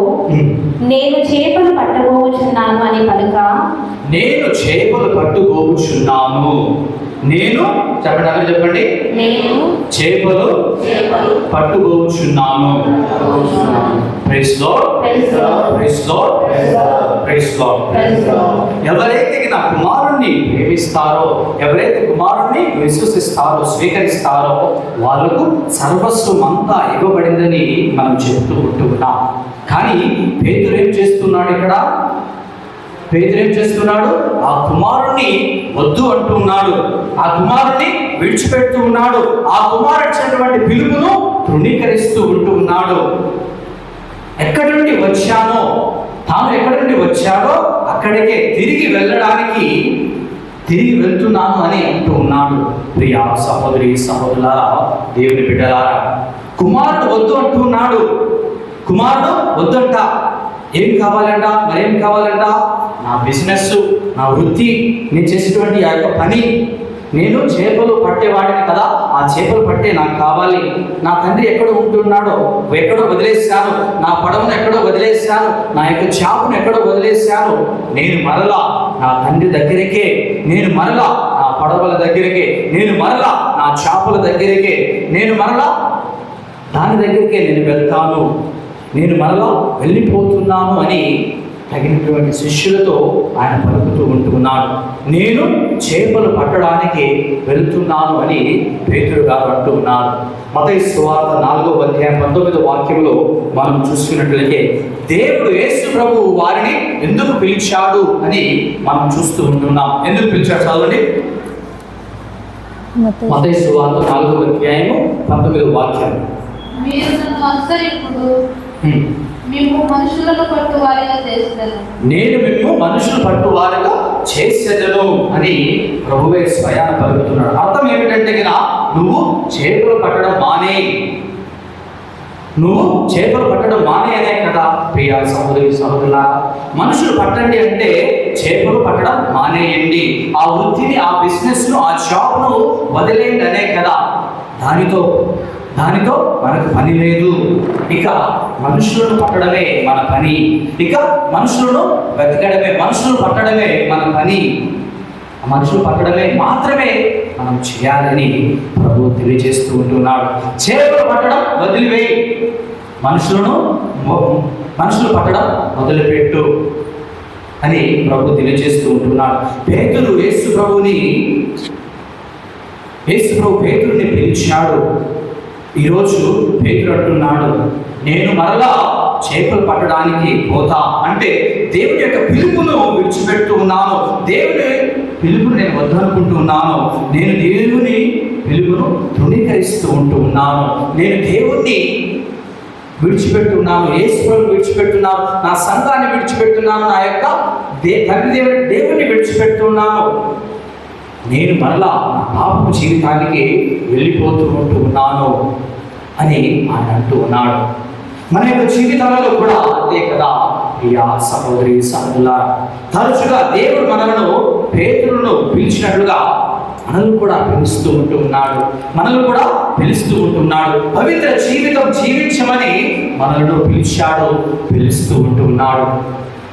నేను చేపలు పట్టబోచున్నాను అని పలుక, నేను చేపలు పట్టుకోవచ్చున్నాను, నేను చెప్పండి, నేను చేపలు పట్టుకోవచ్చున్నాను. Praise Lord, praise Lord, praise Lord. ఎవరైతే నా కుమారుణ్ణి ప్రేమిస్తారో, ఎవరైతే కుమారుణ్ణి విశ్వసిస్తారో, స్వీకరిస్తారో వాళ్ళకు సర్వస్వం అంతా ఇవ్వబడిందని మనం చెప్తూ ఉంటున్నాం. కానీ పేతురు ఏం చేస్తున్నాడు ఇక్కడ? పేతురు ఏం చేస్తున్నాడు? ఆ కుమారుణ్ణి వద్దు అంటున్నాడు, ఆ కుమారుణ్ణి విడిచిపెడుతూ ఉన్నాడు, ఆ కుమారుడు ఇచ్చినటువంటి పిలుపును తృణీకరిస్తూ ఉంటూ ఉన్నాడు. ఎక్కడి నుండి వచ్చానో, తాను ఎక్కడి నుండి వచ్చాడో అక్కడికే తిరిగి వెళ్తున్నాను అని అంటూ ఉన్నాడు. ప్రియా సహోదరి సహోదరులారా, దేవుని బిడ్డలారా, కుమారుడు వద్దు అంటున్నాడు. కుమారుడు వద్దంట. ఏం కావాలంట? మరేం కావాలంట? నా బిజినెస్, నా వృత్తి, నేను చేసేటువంటి ఆ యొక్క పని, నేను చేపలు పట్టేవాడిని కదా, ఆ చేపలు పట్టే నాకు కావాలి. నా తండ్రి ఎక్కడో ఉంటున్నాడో ఎక్కడో వదిలేశాను, నా పడవను ఎక్కడో వదిలేశాను, నా యొక్క చేపను ఎక్కడో వదిలేశాను. నేను మరలా నా తండ్రి దగ్గరికే, నేను మరలా నా పడవల దగ్గరికే, నేను మరలా నా చేపల దగ్గరికే, నేను మరలా దాని దగ్గరికే నేను వెళ్తాను, నేను మరలా వెళ్ళిపోతున్నాను అని తగినటువంటి శిష్యులతో ఆయన పలుకుతూ ఉంటున్నాడు. నేను చేపలు పట్టడానికి వెళ్తున్నాను అని పేతురు గారు అంటూ ఉన్నారు. మత్తయి సువార్త 4వ అధ్యాయం 19వ వాక్యంలో మనం చూసుకున్నట్లయితే దేవుడు యేసు ప్రభువు వారిని ఎందుకు పిలిచాడు అని మనం చూస్తూ ఉంటున్నాం. ఎందుకు పిలిచాడు చదవండి. మత్తయి సువార్త 4వ అధ్యాయం 19వ వాక్యం. మీరు నన్ను అనుసరింపుడు, మేము మనుషులను పట్టువారిగా చేసేదను. నేను మేము మనుషులు పట్టువారిగా చేసేదను అని ప్రభువే స్వయాన పలుకుతున్నాడు. అర్థం ఏమిటంటే నువ్వు చేపలు పట్టడం మానే, నువ్వు చేపలు పట్టడం మానే అనే కదా ప్రియా సహోదరి సహోదరులారా. మనుషులు పట్టండి అంటే చేపలు పట్టడం మానేయండి, ఆ వృత్తిని, ఆ బిజినెస్ను, ఆ జాబ్ను వదిలేయండి అనే కదా. దానితో మనకు పని లేదు. ఇక మనుషులను పట్టడమే మన పని, ఇక మనుషులను వెతకడమే, మనుషులను పట్టడమే మన పని, మనుషులు పట్టడమే మాత్రమే మనం చేయాలని ప్రభు తెలియజేస్తూ ఉంటున్నాడు. చేపలు పట్టడం వదిలివేయి, మనుషులు పట్టడం మొదలుపెట్టు అని ప్రభు తెలియజేస్తూ ఉంటున్నాడు. పేతురు యేసు ప్రభు పేతురుని పిలిచాడు. ఈరోజు పేతురు అంటున్నాడు, నేను మరలా చేపలు పట్టడానికి పోతా అంటే దేవుని యొక్క పిలుపును విడిచిపెడుతూ ఉన్నాను, దేవుని పిలుపును నేను వద్దనుకుంటున్నాను, నేను దేవుని పిలుపును తృణీకరిస్తూ ఉంటూ ఉన్నాను, నేను దేవుణ్ణి విడిచిపెట్టున్నాను, యేసుని విడిచిపెట్టున్నాను, నా సంఘాన్ని విడిచిపెట్టున్నాను, నా యొక్క దేవుణ్ణి విడిచిపెట్టున్నాను, నేను మరలా నా పాపపు జీవితానికి వెళ్ళిపోతూ ఉంటున్నాను అని ఆయన అంటూ ఉన్నాడు. మన యొక్క జీవితాలలో కూడా అంతే కదా ప్రియా సహోదరి సహోదరులారా. తరచుగా దేవుడు మనలను పేతురును పిలిచినట్లుగా మనల్ని కూడా పిలుస్తూ ఉంటున్నాడు. పవిత్ర జీవితం జీవించమని మనలను పిలుస్తూ ఉంటున్నాడు.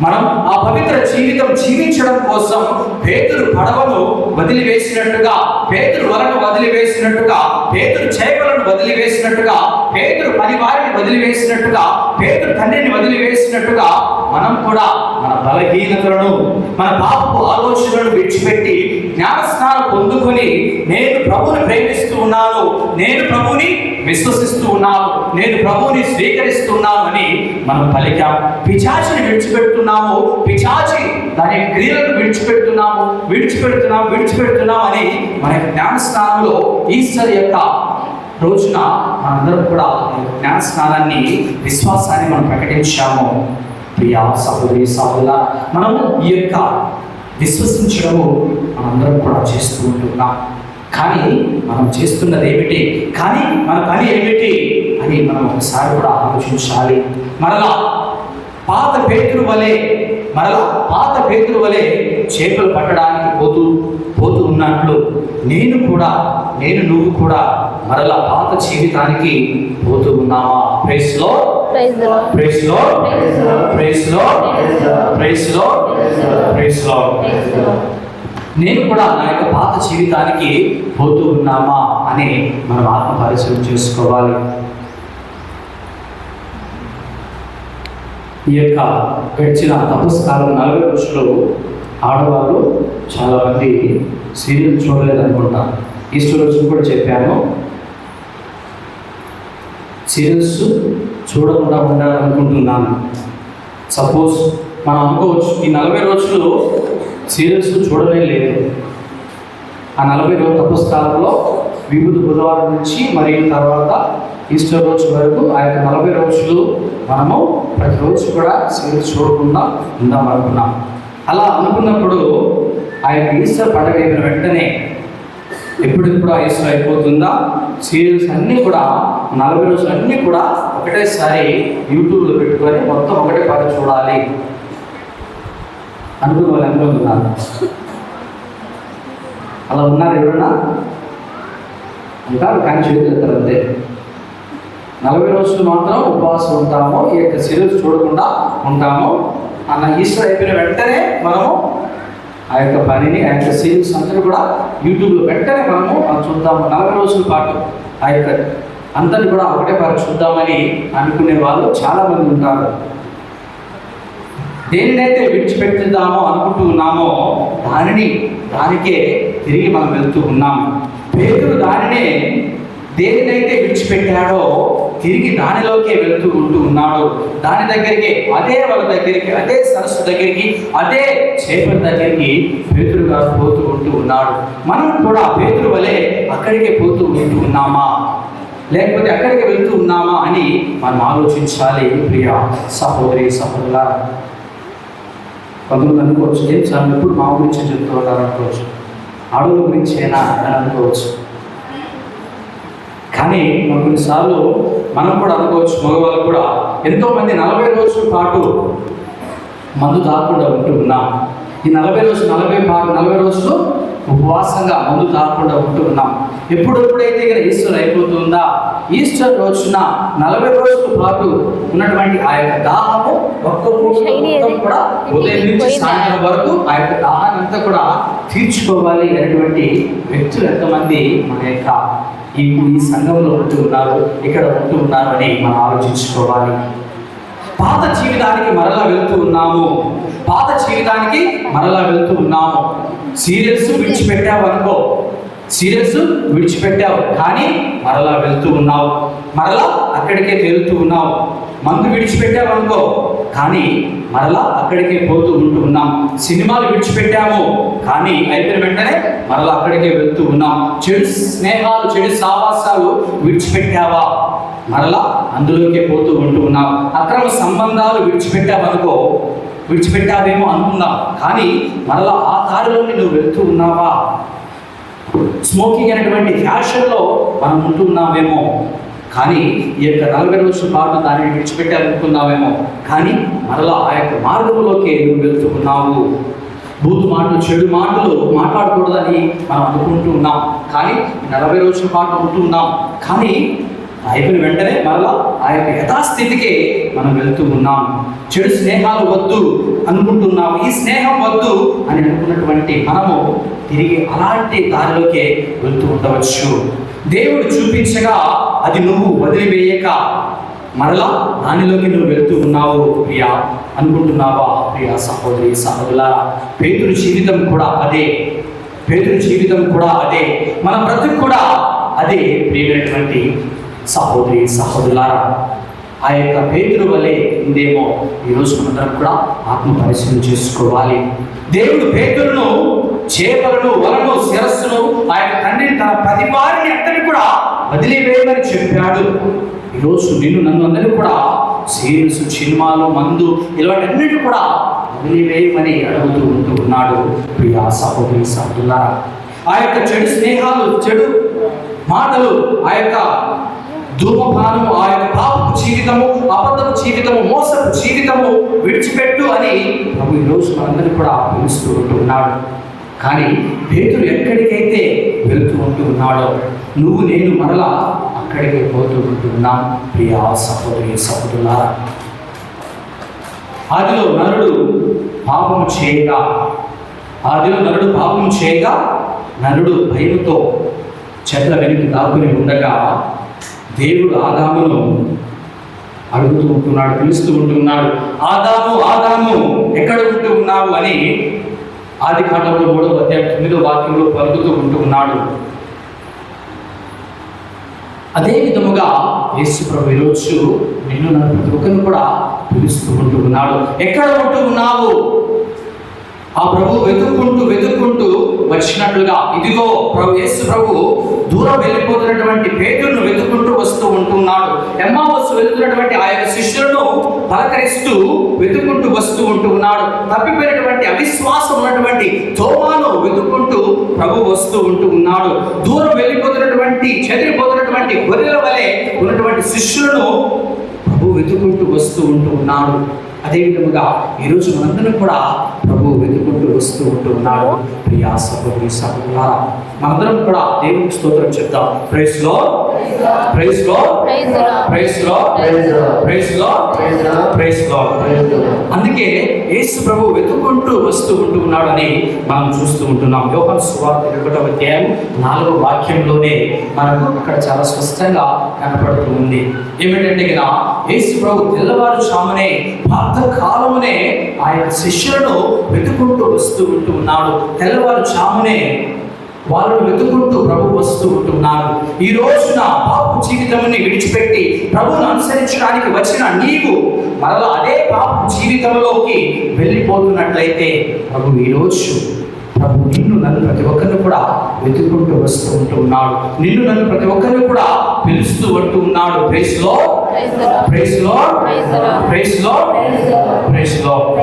మనం ఆ పవిత్ర జీవితం జీవించడం కోసం పేతురు పడవను వదిలివేసినట్టుగా, పేతురు వలను వదిలివేసినట్టుగా, పేతురు చేపలను వదిలివేసినట్టుగా, పేతురు పనివారిని వదిలివేసినట్టుగా, పేతురు తండ్రిని వదిలివేసినట్టుగా మనం కూడా మన బలహీనతలను, మన పాపపు ఆలోచనలను విడిచిపెట్టి జ్ఞానస్నానం పొందుకొని నేను ప్రభువుని ప్రేమిస్తూ ఉన్నాను, నేను ప్రభువుని విశ్వసిస్తూ ఉన్నాను, నేను ప్రభువుని స్వీకరిస్తున్నాను అని మనం పలికాం. పిశాచిని విడిచిపెడుతున్నాము, పిశాచి దాని క్రియలను విడిచిపెడుతున్నాం అని మన జ్ఞానస్నానంలో ఈస్టర్ యొక్క రోజున మనందరం కూడా జ్ఞానస్నానాన్ని, విశ్వాసాన్ని మనం ప్రకటించాము. ప్రియా సహోదరి సహోదరుల, మనము ఈ యొక్క విశ్వసించడము మనందరం కూడా చేస్తూ ఉంటున్నాం. కానీ మనం చేస్తున్నది ఏమిటి, కానీ మన పని ఏమిటి అని మనం ఒకసారి కూడా ఆలోచించాలి. మరలా పాత పేతురు వలె చేపలు పట్టడానికి పోతూ ఉన్నట్లు నువ్వు కూడా మరలా పాత జీవితానికి పోతూ ఉన్నావా? Praise Lord, praise Lord, praise Lord, praise Lord, praise Lord. నేను కూడా నా యొక్క పాత జీవితానికి పోతూ ఉన్నామా అని మనం ఆత్మ పరిశీలన చేసుకోవాలి. ఈ యొక్క గడిచిన తపస్కాలం 40 రోజులు ఆడవాళ్ళు చాలామంది సీరియల్ చూడలేదు అనుకుంటా. ఈస్టర్ రోజు కూడా చెప్పాను, సీరియల్స్ చూడకుండా ఉండాలనుకుంటున్నాను. సపోజ్ మనం అనుకోవచ్చు ఈ 40 రోజులు సీరియల్స్ చూడలే లేదు. ఆ 40 రోజుల తపస్కాలంలో విభూతి బుధవారం నుంచి మరియు తర్వాత ఈస్టర్ రోజు వరకు ఆ యొక్క 40 రోజులు మనము ప్రతిరోజు కూడా సీరియల్స్ చూడకుండా ఉందాం అనుకున్నాం. అలా అనుకున్నప్పుడు ఆ యొక్క ఈస్టర్ పండుగ అయిన వెంటనే ఎప్పుడెప్పుడు ఆ ఈస్టర్ అయిపోతుందా, సీరియల్స్ అన్నీ కూడా 40 రోజులు అన్నీ కూడా ఒకటేసారి యూట్యూబ్లో పెట్టుకొని మొత్తం ఒకటే పాట చూడాలి అనుకున్న వాళ్ళు ఎంతమంది ఉన్నారు? అలా ఉన్నారు ఎవరన్నా? ఉంటారు కానీ చేతులు అంతే. 40 రోజులు మాత్రం ఉపవాసం ఉంటాము, ఈ యొక్క సీరియల్స్ చూడకుండా ఉంటాము అన్న ఈస్టర్ అయిపోయిన వెంటనే మనము ఆ యొక్క పనిని ఆ యొక్క సీరియల్స్ అంతా కూడా యూట్యూబ్లో వెంటనే మనము చూద్దాము. 40 రోజుల పాటు ఆ యొక్క అందరిని కూడా ఒకటే పాటు చూద్దామని అనుకునే వాళ్ళు చాలామంది ఉంటారు. దేనినైతే విడిచిపెట్టుదామో అనుకుంటూ ఉన్నామో దానికే తిరిగి మనం వెళ్తూ ఉన్నాము. పేతురు దేనినైతే విడిచిపెట్టాడో తిరిగి దానిలోకే వెళ్తూ ఉన్నాడు. దాని దగ్గరికి, అదే వాళ్ళ దగ్గరికి, అదే సరస్సు దగ్గరికి, అదే చేపల దగ్గరికి పేతురు గారు పోతూ ఉన్నాడు. మనం కూడా పేతురు వలె అక్కడికే పోతూ ఉన్నామా, లేకపోతే అక్కడికి వెళ్తూ ఉన్నామా అని మనం ఆలోచించాలి. ప్రియ సహోదరి సహోదరులారా, కొంతమంది అనుకోవచ్చు, ఏం సార్ ఎప్పుడు మా గురించి చెప్తూ ఉంటారు అనుకోవచ్చు, అడవుల గురించి అయినా అని అనుకోవచ్చు. కానీ కొన్నిసార్లు మనం కూడా అనుకోవచ్చు, మగవాళ్ళు కూడా ఎంతోమంది 40 రోజుల పాటు మందు తాగకుండా ఉంటూ ఉన్నాం. ఈ 40 రోజులు ఉపవాసంగా మందు తాగకుండా ఉంటూ ఉన్నాం. ఎప్పుడైతే ఈస్టర్ అయిపోతుందా, ఈస్టర్ రోజున 40 రోజుల పాటు ఉన్నటువంటి ఆ యొక్క దాహము కూడా ఉదయం నుంచి సాయంత్రం వరకు ఆ యొక్క దాహాన్ని అంతా కూడా తీర్చుకోవాలి అనేటువంటి వ్యక్తులు ఎంతమంది మన యొక్క ఈ సంఘంలో ఉంటూ ఉన్నారు, ఇక్కడ ఉంటూ ఉన్నారు అని మనం ఆలోచించుకోవాలి. పాత జీవితానికి మరలా వెళ్తూ ఉన్నాము. సీరియల్స్ విడిచిపెట్టావు కానీ మరలా వెళ్తూ ఉన్నావు, మరలా అక్కడికే వెళ్తూ ఉన్నావు. మందు విడిచిపెట్టావు అనుకో కానీ మరలా అక్కడికే పోతూ ఉన్నాం. సినిమాలు విడిచిపెట్టాము కానీ అయిపోయిన వెంటనే మరలా అక్కడికే వెళ్తూ ఉన్నాం. చెడు స్నేహాలు, చెడు సావాసాలు విడిచిపెట్టావా, మరలా అందులోకే పోతూ ఉన్నాం. అక్రమ సంబంధాలు విడిచిపెట్టావేమో అనుకున్నాం కానీ మరలా ఆ దారిలోకి నువ్వు వెళ్తూ ఉన్నావా. స్మోకింగ్ అనేటువంటి ఫ్యాషన్లో మనం ఉంటున్నామేమో కానీ ఈ యొక్క 40 రోజుల పాటు దానిని విడిచిపెట్టాలనుకున్నావేమో కానీ మరలా ఆ యొక్క మార్గంలోకి నువ్వు వెళ్తూ ఉన్నావు. బూతు మాటలు, చెడు మాటలు మాట్లాడకూడదని మనం అనుకుంటూ ఉన్నాం కానీ 40 రోజుల పాటు ఉంటున్నాం కానీ అయిపోయిన వెంటనే మరలా ఆ యొక్క యథాస్థితికే మనం వెళ్తూ ఉన్నాం. చెడు స్నేహాలు వద్దు అనుకుంటున్నాము, ఈ స్నేహం వద్దు అని అనుకున్నటువంటి మనము తిరిగి అలాంటి దారిలోకే వెళ్తూ ఉండవచ్చు. దేవుడు చూపించగా అది నువ్వు వదిలివేయక మరలా దానిలోకి నువ్వు వెళ్తూ ఉన్నావు ప్రియా అనుకుంటున్నావా? ప్రియా సహోదరి సహోదరులారా, పేతురు జీవితం కూడా అదే, మన బ్రతుకు కూడా అదే. ప్రియమైనటువంటి సహోదరి సహోదరులారా, ఆ యొక్క పేతురు వలె ఉందేమో ఈరోజు మనందరం కూడా ఆత్మ పరిశీలన చేసుకోవాలి. దేవుడు పేతురును, చేపలను, వలను, శిరస్సును, ఆ యొక్క తండ్రిని, తన ప్రతి వారిని అందరినీ కూడా వదిలివేయమని చెప్పాడు. ఈరోజు నన్ను అందరినీ కూడా సీరియల్స్, సినిమాలు, మందు ఇలాంటివన్నిటి కూడా వదిలివేయమని అడుగుతూ ఉన్నాడు. ప్రియా సహోదరి సహోదరులారా, ఆ యొక్క చెడు స్నేహాలు, చెడు మాటలు, ఆ యొక్క ధూమపానము, ఆ యొక్క పాపపు జీవితము, అబద్ధపు జీవితము, మోసపు జీవితము విడిచిపెట్టు అని ప్రభు ఈరోజు మనందరినీ కూడా పిలుస్తూ ఉన్నాడు. కానీ పేతురు ఎక్కడికైతే వెళుతూ ఉన్నాడో నువ్వు నేను మరలా అక్కడికి పోతూ ఉంటున్నాం. ప్రియా సహోదరి సహోదరులారా, ఆదిలో నరుడు పాపము చేయగా నరుడు భయముతో చెట్ల వెనుక దాక్కుని ఉండగా దేవుడు ఆదామును అడుగుతూ ఉంటున్నాడు, పిలుస్తూ ఉంటున్నాడు. ఆదాము ఎక్కడ ఉంటూ ఉన్నావు అని ఆదికాండంలో 3వ అధ్యాయం 9వ వాక్యంలో పలుకుతూ ఉంటూ ఉన్నాడు. అదే విధముగా యేసు ప్రభు ఈరోజు నిన్ను నన్ను ప్రతి ఒక్కరిని కూడా పిలుస్తూ ఉంటూ ఉన్నాడు. ఎక్కడ ఉంటూ ఉన్నావు? ఆ ప్రభు వెతుక్కుంటూ వచ్చినట్లుగా ఇదిగో యేసు ప్రభు దూరం వెళ్ళిపోతున్నటువంటి పేతురును వెతుక్కుంటూ వస్తూ ఉంటున్నాడు. ఎమ్మావసు వెళ్తున్నటువంటి ఆ యొక్క శిష్యులను పలకరిస్తూ వెతుక్కుంటూ వస్తూ ఉంటూ ఉన్నాడు. తప్పిపోయినటువంటి అవిశ్వాసం ఉన్నటువంటి తోమాను వెతుక్కుంటూ ప్రభు వస్తూ ఉంటూ ఉన్నాడు. దూరం వెళ్ళిపోతున్నటువంటి చెదిరిపోతున్నటువంటి గొర్రెల వలె ఉన్నటువంటి శిష్యులను ప్రభు వెతుక్కుంటూ వస్తూ ఉంటూ ఉన్నాడు. అదేవిధముగా ఈరోజు మనందరం కూడా ప్రభు వెతుకుంటూ వస్తూ ఉంటూ ఉన్నాడు. ప్రియా సహోదరి సహోదరులారా, మనందరం కూడా దేవునికి స్తోత్రం చెప్తాం. Praise Lord, praise Lord, praise Lord, praise Lord, praise Lord. అందుకే యేసు ప్రభు వెతుకుంటూ వస్తూ ఉంటూ ఉన్నాడని మనం చూస్తూ ఉంటున్నాం. యోహాను సువార్త 1వ అధ్యాయం 4వ వాక్యంలోనే మనకు అక్కడ చాలా స్పష్టంగా కనపడుతూ ఉంది. ఏమిటంటే కదా, యేసు ప్రభు తెల్లవారుజామునే కాలమునే ఆ యొక్క శిష్యులను వెతుకుంటూ వస్తూ ఉంటూ ఉన్నాడు. తెల్లవారుజామునే వాళ్ళను వెతుకుంటూ ప్రభు వస్తూ ఉంటున్నాడు. ఈ రోజున పాప జీవితాన్ని విడిచిపెట్టి ప్రభువును అనుసరించడానికి వచ్చిన నీవు మరలా అదే పాప జీవితంలోకి వెళ్ళిపోతున్నట్లయితే ప్రభు ఈరోజు ప్రభు నిన్ను నన్ను ప్రతి ఒక్కరిని కూడా వెతుకుంటూ వస్తూ ఉంటూ ఉన్నాడు. నిన్ను నన్ను ప్రతి ఒక్కరిని కూడా పిలుస్తూ ఉంటూ ఉన్నాడు. Praise Lord, praise Lord, praise Lord, praise Lord.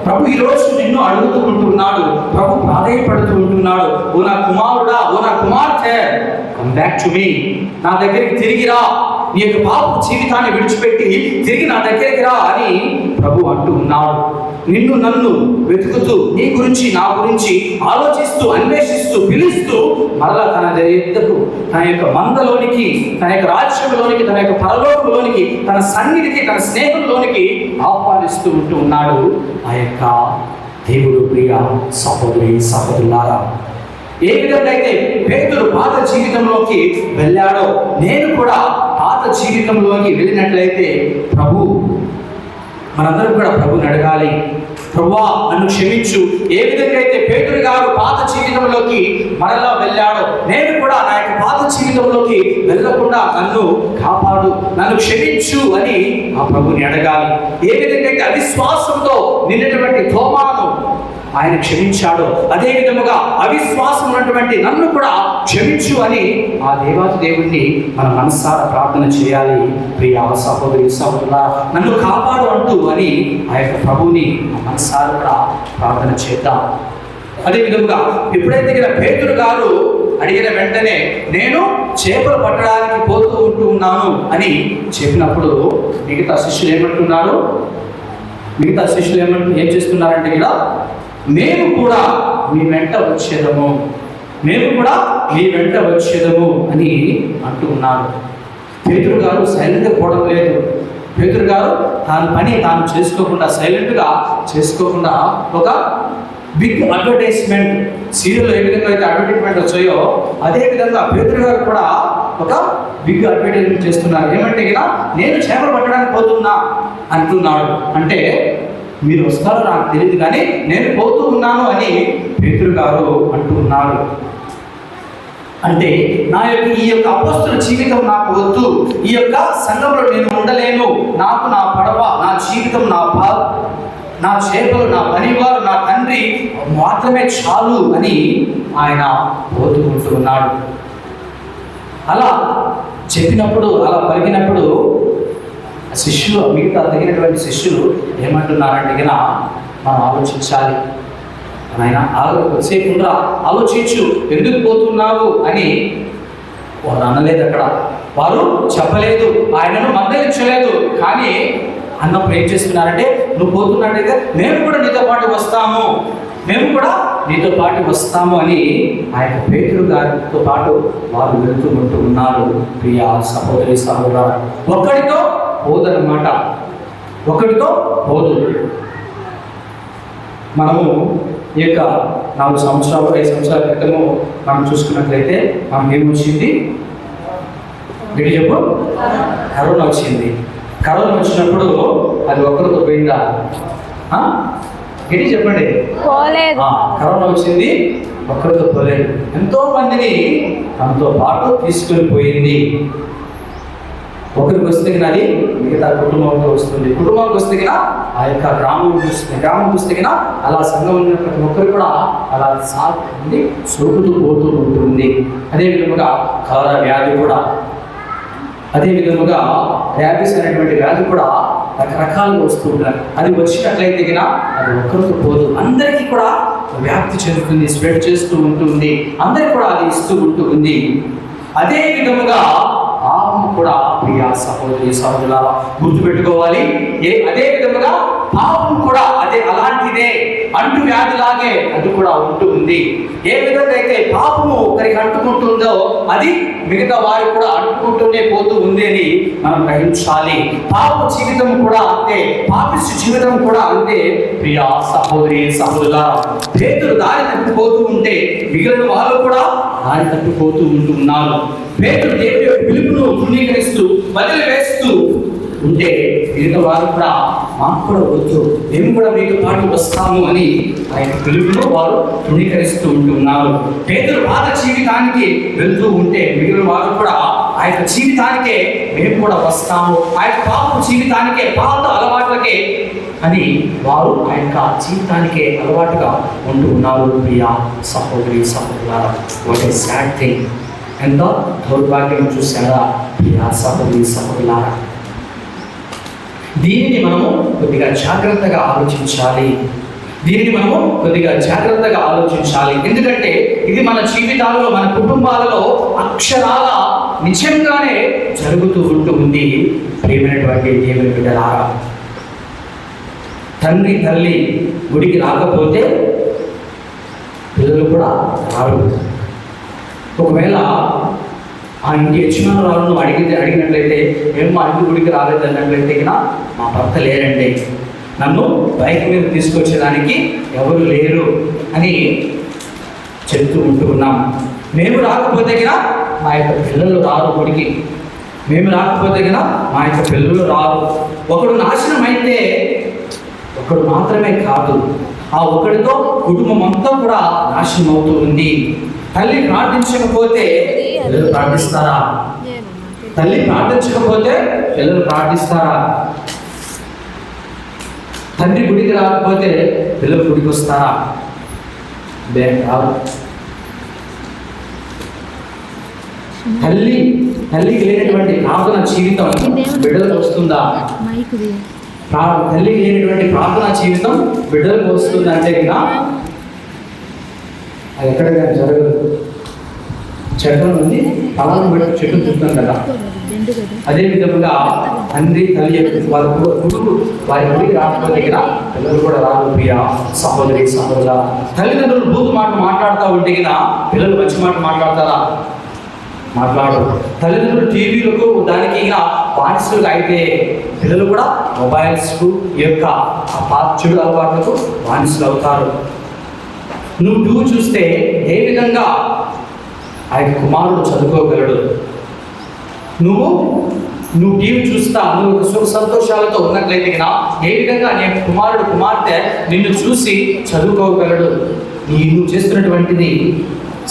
ప్రభు ఈరోజు నిన్ను అడుగుతూ ఉంటున్నాడు. ప్రభు ప్రాధేయపడుతూ ఉంటున్నాడు. ఓ నా కుమారుడా, ఓ నా కుమార్తె, కమ్ బ్యాక్ టు మీ. నా దగ్గరికి తిరిగి రా. నీ యొక్క పాప జీవితాన్ని విడిచిపెట్టి తిరిగి నా దగ్గరికి రా అని ప్రభు అంటూ ఉన్నాడు. నిన్ను నన్ను వెతుకుతూ నీ గురించి నా గురించి ఆలోచిస్తూ అన్వేషిస్తూ పిలుస్తూ మరలా తన ఎద్దకు, తన యొక్క మందలోనికి, తన యొక్క రాజ్యంలోనికి, తన యొక్క పరలోకంలోనికి, తన సన్నిధికి, తన స్నేహంలోనికి ఆహ్వానిస్తూ ఉంటూ ఉన్నాడు ఆ యొక్క దేవుడు. ప్రియ సహోదరి సహోదరులారా, ఏ విధంగా అయితే పేతురు పాత జీవితంలోకి వెళ్ళాడో నేను కూడా పాత జీవితంలోకి వెళ్ళినట్లయితే ప్రభు మనందరం కూడా ప్రభుని అడగాలి. ప్రభువా నన్ను క్షమించు. ఏ విధంగా అయితే పేతురు గారు పాత జీవితంలోకి మరలా వెళ్ళాడో నేను కూడా నా యొక్క పాత జీవితంలోకి వెళ్ళకుండా నన్ను కాపాడు, నన్ను క్షమించు అని ఆ ప్రభుని అడగాలి. ఏ విధంగా అయితే అవిశ్వాసంతో నిన్నటువంటి తోమాను ఆయన క్షమించాడు, అదే విధముగా అవిశ్వాసం ఉన్నటువంటి నన్ను కూడా క్షమించు అని ఆ దేవాది దేవుణ్ణి మన మనసారా ప్రార్థన చేయాలి. ప్రియ సహోదరి సహోదరుల, నన్ను కాపాడు అంటూ అని ఆ యొక్క ప్రభువుని మనసారా కూడా ప్రార్థన చేద్దాం. అదే విధముగా ఎప్పుడైతే పేతురు గారు అడిగిన వెంటనే నేను చేపలు పట్టడానికి పోతూ ఉంటూ ఉన్నాను అని చెప్పినప్పుడు మిగతా శిష్యులు ఏమంటున్నారు? ఏం చేస్తున్నారంటే ఇలా, మేము కూడా మీ వెంట వచ్చేదము, మేము కూడా మీ వెంట వచ్చేదము అని అంటూ ఉన్నారు. పేతురు గారు సైలెంట్గా పోవడం లేదు. పేతురు గారు తాను పని తాను సైలెంట్గా చేసుకోకుండా ఒక బిగ్ అడ్వర్టైజ్మెంట్, సీరియల్లో ఏ విధంగా అయితే అడ్వర్టైజ్మెంట్ వచ్చాయో అదే విధంగా పేతురు గారు కూడా ఒక బిగ్ అడ్వర్టైజ్మెంట్ చేస్తున్నారు. ఏమంటే ఇలా, నేను చేపలు పట్టడానికి పోతున్నా అంటున్నాడు. అంటే మీరు వస్తారో నాకు తెలియదు కానీ నేను పోతూ ఉన్నాను అని పేతురు గారు అంటూ ఉన్నారు. అంటే ఈ యొక్క అపోస్తల జీవితం నాకు వద్దు, ఈ యొక్క సంఘంలో నేను ఉండలేను, నాకు నా పడవ, నా జీవితం, నా చేపలు, నా పనివారు, నా తండ్రి మాత్రమే చాలు అని ఆయన పోతూ ఉంటున్నాడు. అలా చెప్పినప్పుడు, అలా పలికినప్పుడు శిష్యులు, మిగతా తగినటువంటి శిష్యులు ఏమంటున్నారంటే కనుక మనం ఆలోచించాలి. ఆయన కొద్దిసేపు ఆలోచించు, ఎందుకు పోతున్నావు అని వారు అనలేదు. అక్కడ వారు చెప్పలేదు, ఆయనను మందలించలేదు. కానీ అన్నప్పుడు ఏం చేస్తున్నారంటే, నువ్వు పోతున్నట్టయితే మేము కూడా నీతో పాటు వస్తాము, మేము కూడా నీతో పాటు వస్తాము అని ఆ యొక్క పేతురు గారితో పాటు వారు వెళ్తూ ఉంటూ ఉన్నారు. ప్రియ సహోదరి సహోదరు, ఒక్కడితో పోదనమాట, ఒకటితో పోదు. మనము ఈ యొక్క 4 సంవత్సరాలు 5 సంవత్సరాల క్రితము మనం చూసుకున్నట్లయితే మనకి ఏమొచ్చింది? గట్టి చెప్పు. కరోనా వచ్చింది. కరోనా వచ్చినప్పుడు అది ఒక్కరితో పోయిందా? ఏంటి చెప్పండి? కరోనా వచ్చింది, ఒక్కరితో పోలేదు, ఎంతో మందిని తనతో పాటు తీసుకొని పోయింది. ఒకరికి వస్తే అది మిగతా కుటుంబంతో వస్తుంది, కుటుంబానికి వస్తే ఆ యొక్క గ్రామం వస్తుంది, గ్రామం వస్తే అలా సంఘం ఉన్న ప్రతి ఒక్కరు కూడా అలా సాగుతుంది, సోకుతూ పోతూ ఉంటుంది. అదేవిధముగా కలరా వ్యాధి కూడా, అదేవిధముగా ర్యాబిస్ అనేటువంటి వ్యాధి కూడా రకరకాలుగా వస్తూ ఉంటారు. అది వచ్చినట్లయితే అది ఒక్కరితో పోదు, అందరికీ కూడా వ్యాప్తి చెందుతుంది, స్ప్రెడ్ చేస్తూ ఉంటుంది, అందరికి కూడా అది ఇస్తూ ఉంటుంది. అదే విధముగా పాపము కూడా ప్రియ సహోదరి సహోదరులారా గుర్తుపెట్టుకోవాలి. అదే విధముగా పాపం కూడా అలాంటిదే, అంటు వ్యాధిలాగే అది కూడా ఉంటూ ఉంది. ఏ విధంగా అయితే పాపము ఒకరికి అంటుకుంటుందో అది మిగతా వారికి కూడా అంటుకుంటూనే పోతూ ఉంది అని మనం గ్రహించాలి. పాప జీవితం కూడా అంతే, పాపిష్టి జీవితం కూడా అంతే. ప్రియ సహోదరి సహోదరులారా, పేతురు దారి తప్పిపోతూ ఉంటే మిగిలిన వాళ్ళు కూడా దారి తప్పిపోతూ ఉంటున్నారు. పేతురు దేవుడి యొక్క పిలుపును తృణీకరిస్తూ వదిలివేస్తూ ఉంటే మిగతా వారు కూడా మాకు కూడా వద్దు, మేము కూడా మీతో పాటు వస్తాము అని ఆయన పిలుపును వారు తృణీకరిస్తూ ఉంటున్నారు. పేతురు పాత జీవితానికి వెళ్తూ ఉంటే మిగిలిన వారు కూడా ఆ యొక్క జీవితానికే మేము కూడా వస్తాము, ఆ యొక్క పాప జీవితానికే, పాత అలవాట్లకే అని వారు ఆ యొక్క జీవితానికే అలవాటుగా ఉంటూ ఉన్నారు. ప్రియ సహోదరి సహోదరులారా, వాట్ ఏ సాడ్ థింగ్, ఎంతో దౌర్భాగ్యం చూసారా ప్రియ సహోదరి సహోదరులారా. దీనిని మనము కొద్దిగా జాగ్రత్తగా ఆలోచించాలి, ఎందుకంటే ఇది మన జీవితాలలో, మన కుటుంబాలలో అక్షరాల నిజంగానే జరుగుతూ ఉంటుంది. ప్రియమైనటువంటి దేవుని బిడ్డలారా, తండ్రి తల్లి గుడికి రాకపోతే పిల్లలు కూడా రారు. ఒకవేళ ఆ ఇంటి యజమానురాలను అడిగినట్లయితే మేము మా ఇంటి గుడికి రాలేదు అన్నట్లయితే మా భర్త లేరండి, నన్ను బైక్ మీద తీసుకొచ్చేదానికి ఎవరు లేరు అని చెప్తూ ఉంటున్నాం. మేము రాకపోతే మా యొక్క పిల్లలు రారు గుడికి, మేము రాకపోతే మా యొక్క పిల్లలు రారు. ఒకడు నాశనం అయితే ఒకడు మాత్రమే కాదు, ఆ ఒకడితో కుటుంబం అంతా కూడా నాశనం అవుతూ ఉంది. తల్లి ప్రార్థించకపోతే పిల్లలు ప్రార్థిస్తారా? తల్లి ప్రార్థించకపోతే పిల్లలు ప్రార్థిస్తారా? తండ్రి గుడికి రాకపోతే పిల్లలు గుడికి వస్తారా? రాదు. తల్లికి లేనటువంటి ప్రార్థన జీవితం బిడ్డలకు వస్తుందా? తల్లికి లేనటువంటి ప్రార్థన జీవితం బిడ్డలకు వస్తుందంటే అది ఎక్కడైనా జరగదు. చెట్ల నుండి ఫలాలను బట్టి చెట్టు చూస్తాం కదా, అదే విధంగా తండ్రి తల్లి వారి గురువు వారి గుడికి రాకపోతే పిల్లలు కూడా రాదు. ప్రియ సహోదరి సహోదరుల, తల్లిదండ్రులు బూతు మాట మాట్లాడుతూ ఉంటే పిల్లలు మంచి మాట మాట్లాడతారా? మాట్లాడరు. తల్లిదండ్రులు టీవీలకు దానికి బానిసలుగా అయితే పిల్లలు కూడా మొబైల్స్కు ఈ యొక్క చెడు అలవాట్లకు బానిసలు అవుతారు. నువ్వు చూస్తే ఏ విధంగా ఆ యొక్క కుమారుడు చదువుకోగలడు? నువ్వు టీవీ చూస్తా, నువ్వు సుఖ సంతోషాలతో ఉన్నట్లయితే ఏ విధంగా నీ కుమారుడు కుమార్తె నిన్ను చూసి చదువుకోగలడు? నువ్వు చేస్తున్నటువంటిది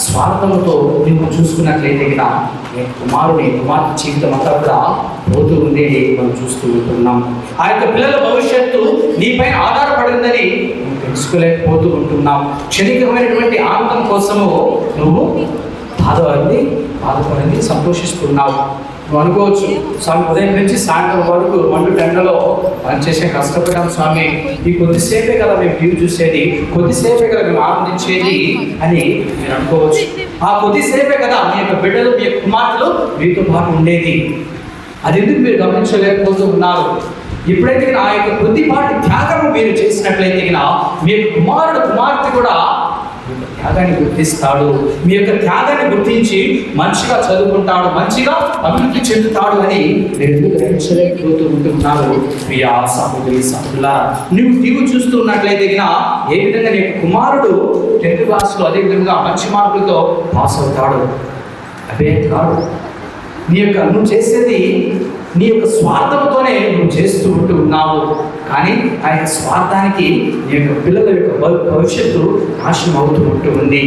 స్వార్థంతో నువ్వు చూసుకున్నట్లయితే నీ కుమారుని కుమార్తె జీవితం అంతా కూడా పోతూ ఉండేది మనం చూస్తూ ఉంటున్నాం. ఆ యొక్క పిల్లల భవిష్యత్తు నీపైన ఆధారపడిందని నువ్వు తెలుసుకోలేకపోతూ ఉంటున్నాం. క్షణికమైనటువంటి ఆనందం కోసము నువ్వు బాధపడింది సంతోషిస్తున్నావు. నువ్వు అనుకోవచ్చు, స్వామి ఉదయం నుంచి సాయంత్రం వరకు మండు టెండలో పనిచేసే కష్టపడ్డాం స్వామి, ఈ కొద్దిసేపే కదా మేము టీవీ చూసేది, కొద్దిసేపే కదా మేము ఆనందించేది అని మీరు అనుకోవచ్చు. ఆ కొద్దిసేపే కదా మీ యొక్క బిడ్డలు, మీ యొక్క కుమార్తెలు మీతో పాటు ఉండేది. అది ఎందుకు మీరు గమనించలేకపోతూ ఉన్నారు? ఎప్పుడైతే ఆ యొక్క కొద్దిపాటి త్యాగము మీరు చేసినట్లయితే మీ యొక్క కుమారుడు కుమార్తె కూడా త్యాగాన్ని గుర్తిస్తాడు. మీ యొక్క త్యాగాన్ని గుర్తించి మంచిగా చదువుకుంటాడు, మంచిగా అభివృద్ధి చెందుతాడు అని మీరు ఎందుకు గ్రహించలేకపోతూ ఉంటున్నారు? ప్రియ సహోదరి సహోదరులారా, నువ్వు చూస్తున్నట్లయితే ఏ విధంగా నీ యొక్క కుమారుడు 10th క్లాస్లో అదే విధంగా మంచి మార్కులతో పాస్ అవుతాడు? అదే కాదు, నువ్వు చేసేది నీ యొక్క స్వార్థంతోనే నువ్వు చేస్తూ ఉంటున్నావు. కానీ ఆయన స్వార్థానికి ఈ యొక్క పిల్లల యొక్క భవిష్యత్తు నాశనం అవుతూ ఉంటుంది.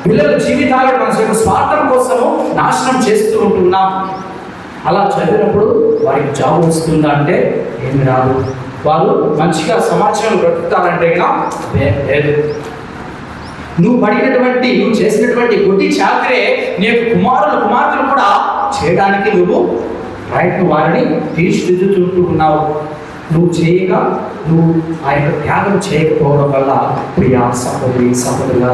పిల్లల జీవితాలు మన యొక్క స్వార్థం కోసము నాశనం చేస్తూ ఉంటున్నాం. అలా చదివినప్పుడు వారికి జాబ్ వస్తుందా అంటే ఏమి రాదు. వాళ్ళు మంచిగా సమాజంలో బ్రతుకుతారంటే లేదు. నువ్వు చేసినటువంటి గుడ్డి చాకరే నీ యొక్క కుమార్తెలు కూడా చేయడానికి నువ్వు వారిని తీర్చిదిద్దుతూ ఉన్నావు. నువ్వు ఆ యొక్క త్యాగం చేయకపోవడం వల్ల ప్రియా సహోదరుల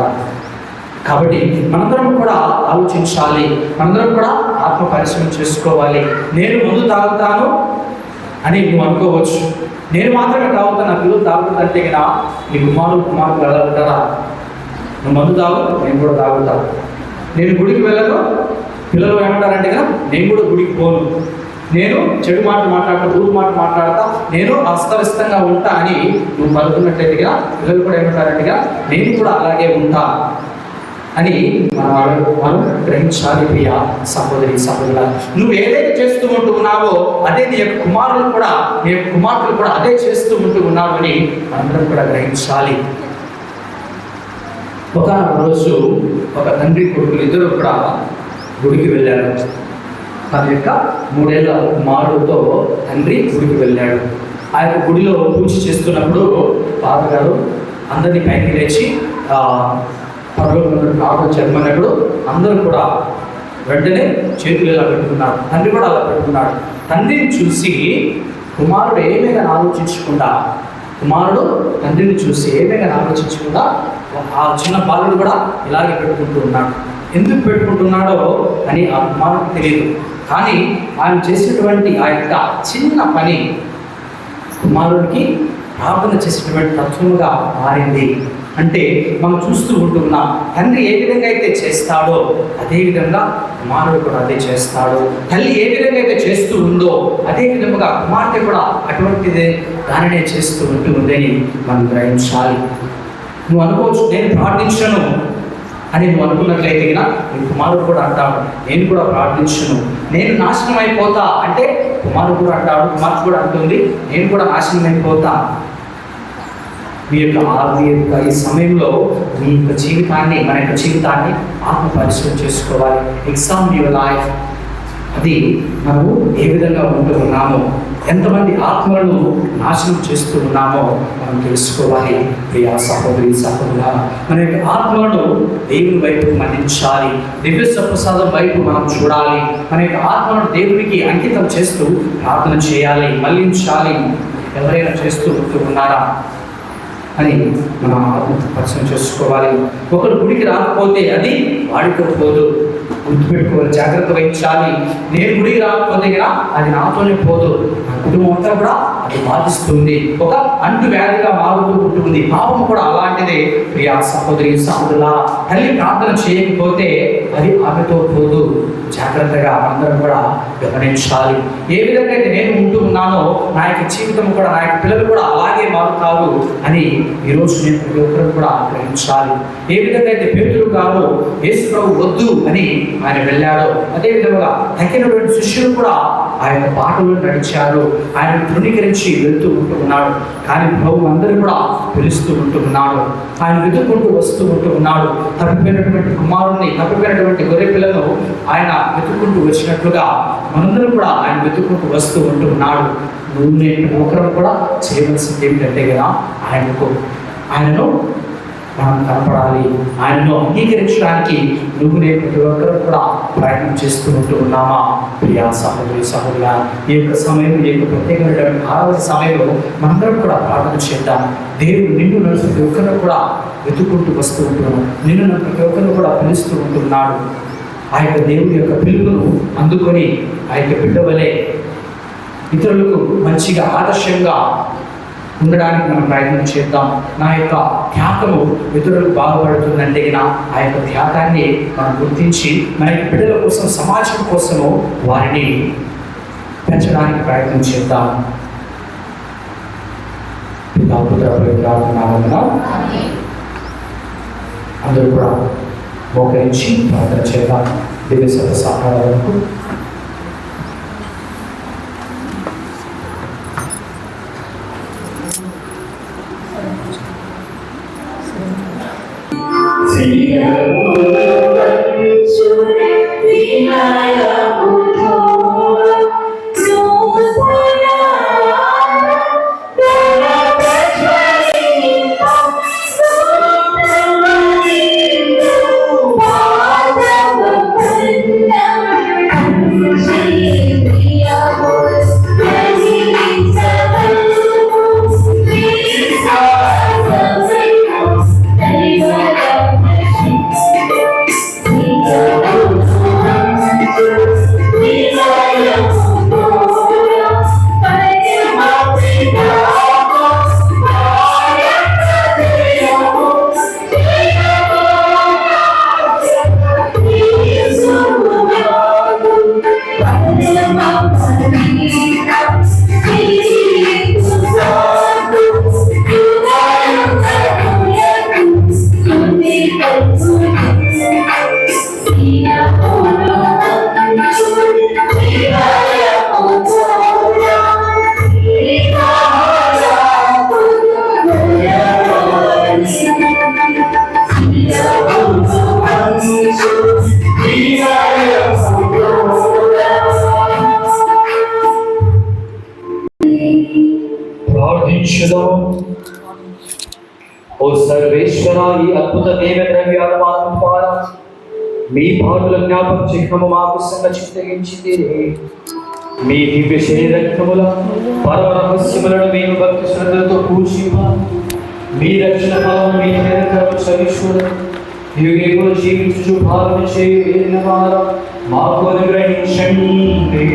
కాబట్టి మనందరం కూడా ఆలోచించాలి. మనందరం కూడా ఆత్మ పరిశ్రమ చేసుకోవాలి. నేను ముందు తాగుతాను అని నువ్వు అనుకోవచ్చు. నేను మాత్రమే తాగుతాను, నా పిల్లలు తాగుతుందంటే కదా నీ కుమార్తెలు ఎలా ఉంటారా? నువ్వు మందు తాగు, నేను కూడా తాగుతాను. నేను గుడికి వెళ్ళను, పిల్లలు ఏమంటారంటే కదా నేను కూడా గుడికి పోను. నేను చెడు మాట మాట్లాడతా, ఊరు మాట మాట్లాడతా, నేను అస్తవ్యస్తంగా ఉంటా అని నువ్వు పలుకున్నట్లయితే కదా పిల్లలు కూడా ఏమంటారంటే కదా నేను కూడా అలాగే ఉంటా అని మనం గ్రహించాలి. ప్రియ సహోదరుల, నువ్వు ఏదైతే చేస్తూ ఉంటూ ఉన్నావో అదే నీ యొక్క కుమార్తెలు కూడా అదే చేస్తూ ఉంటూ ఉన్నావు అని అందరం కూడా గ్రహించాలి. ఒక రోజు ఒక తండ్రి కొడుకులు ఇద్దరు కూడా గుడికి వెళ్ళారు. తన యొక్క 3 ఏళ్ల కుమారుడితో తండ్రి గుడికి వెళ్ళాడు. ఆ యొక్క గుడిలో పూజ చేస్తున్నప్పుడు బాబగారు అందరినీ పైకి లేచి పరలోకంలో ప్రార్థన చెప్పమన్నప్పుడు అందరూ కూడా వెంటనే చేతులు ఇలా పెట్టుకున్నారు. తండ్రి కూడా అలా పెట్టుకున్నాడు. తండ్రిని చూసి కుమారుడు ఏమైనా ఆలోచించకుండా ఆ చిన్న బాలుడు కూడా ఇలాగే పెట్టుకుంటూ ఉన్నాడు. ఎందుకు పెట్టుకుంటున్నాడో అని ఆ కుమారుడికి తెలియదు. కానీ ఆయన చేసేటువంటి ఆ యొక్క చిన్న పని కుమారుడికి ప్రార్థన చేసేటువంటి తత్వముగా మారింది. అంటే మనం చూస్తూ ఉంటున్నాం, తండ్రి ఏ విధంగా అయితే చేస్తాడో అదే విధంగా కుమారుడు కూడా అదే చేస్తాడు. తల్లి ఏ విధంగా అయితే చేస్తూ ఉందో అదే విధంగా కుమార్తె కూడా అటువంటిదే దానినే చేస్తూ ఉంటుందని మనం గ్రహించాలి. నువ్వు అనుకోవచ్చు నేను ప్రార్థించను అని నువ్వు అనుకున్నట్లయితే నీ కుమారుడు కూడా అంటాడు నేను కూడా ప్రార్థించను, నేను నాశనం అయిపోతా అంటే కుమారుడు కూడా అంటాడు, కుమార్తె కూడా అంటుంది నేను కూడా నాశనం అయిపోతా. మీ యొక్క ఈ సమయంలో మీ యొక్క జీవితాన్ని మన యొక్క జీవితాన్ని ఆత్మ పరిశీలన చేసుకోవాలి. Exam your life. అది మనము ఏ విధంగా ఉంటూ ఉన్నామో, ఎంతమంది ఆత్మలను నాశనం చేస్తూ ఉన్నామో మనం తెలుసుకోవాలి. ప్రియా సహోదరుల, మన యొక్క ఆత్మలను దేవుని వైపు మన్నించాలి. దివ్య ప్రసాదం వైపు మనం చూడాలి. మన యొక్క ఆత్మలను దేవునికి అంకితం చేస్తూ ప్రార్థన చేయాలి, మళ్లించాలి. ఎవరైనా చేస్తూ ఉంటూ ఉన్నారా అని మనం ఆత్మ పరిశీలన చేసుకోవాలి. ఒకరు గుడికి రాకపోతే అది వాడితో పోదు, గుర్తుపెట్టుకోవాలి, జాగ్రత్త వహించాలి. నేను గుడికి రాకపోతే కదా అది నాతోనే పోదు, నా కుటుంబం అంతా కూడా అది బాధిస్తుంది, ఒక అంటు వ్యాధిగా మారుతూ ఉంటుంది. పాపం కూడా అలాంటిదే. ప్రియా సహోదరుల, తల్లి ప్రార్థన చేయకపోతే అది ఆమెతో పోదు. జాగ్రత్తగా అందరం కూడా గమనించాలి. ఏ విధంగా అయితే నేను ఉంటూ ఉన్నానో నా యొక్క జీవితం కూడా, నా యొక్క పిల్లలు కూడా అలాగే మారుతారు అని ఈరోజు నేను ప్రతి ఒక్కరు కూడా గ్రహించాలి. ఏ విధంగా అయితే పేతురు గారు యేసు ప్రభు వద్దు అని ఆయన వెళ్ళాడో అదే విధంగా తగినటువంటి శిష్యులు కూడా ఆ యొక్క బాటలో నడిచారు. ఆయన తృణీకరించి వెళ్తూ ఉంటూ ఉన్నాడు. కానీ ప్రభు అందరూ కూడా పిలుస్తూ ఉంటూ ఉన్నాడు. ఆయన వెతుక్కుంటూ వస్తూ ఉంటూ ఉన్నాడు. తప్పిపోయినటువంటి కుమారుణ్ణి, తప్పిపోయినటువంటి గొర్రె పిల్లను ఆయన వెతుక్కుంటూ వచ్చినట్లుగా మనందరూ కూడా ఆయన వెతుక్కుంటూ వస్తూ ఉంటూ ఉన్నాడు. నువ్వు నేను ఒకరు కూడా చేయవలసింది ఏమిటంటే కదా ఆయనను మనం కనపడాలి. ఆయనను అంగీకరించడానికి నువ్వు నేను ప్రతి ఒక్కరు కూడా ప్రయత్నం చేస్తూ ఉంటూ ఉన్నామా? ప్రియా సహోదరుల, ఈ యొక్క సమయం, ఈ యొక్క ప్రత్యేకమైనటువంటి భారత సమయంలో మనందరం కూడా ప్రార్థన చేద్దాం. దేవుడు నిన్ను నన్ను ప్రతి ఒక్కరు కూడా వెతుక్కుంటూ వస్తూ ఉంటున్నాడు. నిన్ను నన్ను ప్రతి ఒక్కరు కూడా పిలుస్తూ ఉంటున్నాడు. ఆ యొక్క దేవుడి యొక్క పిలుపును అందుకొని ఆ యొక్క బిడ్డ వలె ఇతరులకు మంచిగా ఆదర్శంగా ఉండడానికి మనం ప్రయత్నం చేద్దాం. నా యొక్క త్యాగము ఇతరులకు బాగుపడుతుందంటే ఆ యొక్క త్యాగాన్ని మనం గుర్తించి మన యొక్క బిడ్డల కోసం, సమాజం కోసము వారిని పెంచడానికి ప్రయత్నం చేద్దాం. అందరూ కూడా మోకరించి ప్రార్థన చేద్దాం. దివ్య సభ సహాయాలకు ప్రార్థించుదాం. ఓ సర్వేశ్వర, ఈ అద్భుత దేవ ద్రవ్యాల మాత్రం ద్వారా మీ పాటల జ్ఞాపక చిహ్నము మాకు సంరక్షించి మీ దివ్య శరీరముల పరమ రహస్యములను మేము భక్తి శ్రద్ధలతో పూజి మీ రక్షణ భావం మీ నిరంతరం సవిశ్వరం యుగేకులు జీవించు భావన చేయన వారు మాకు అనుగ్రహించండి.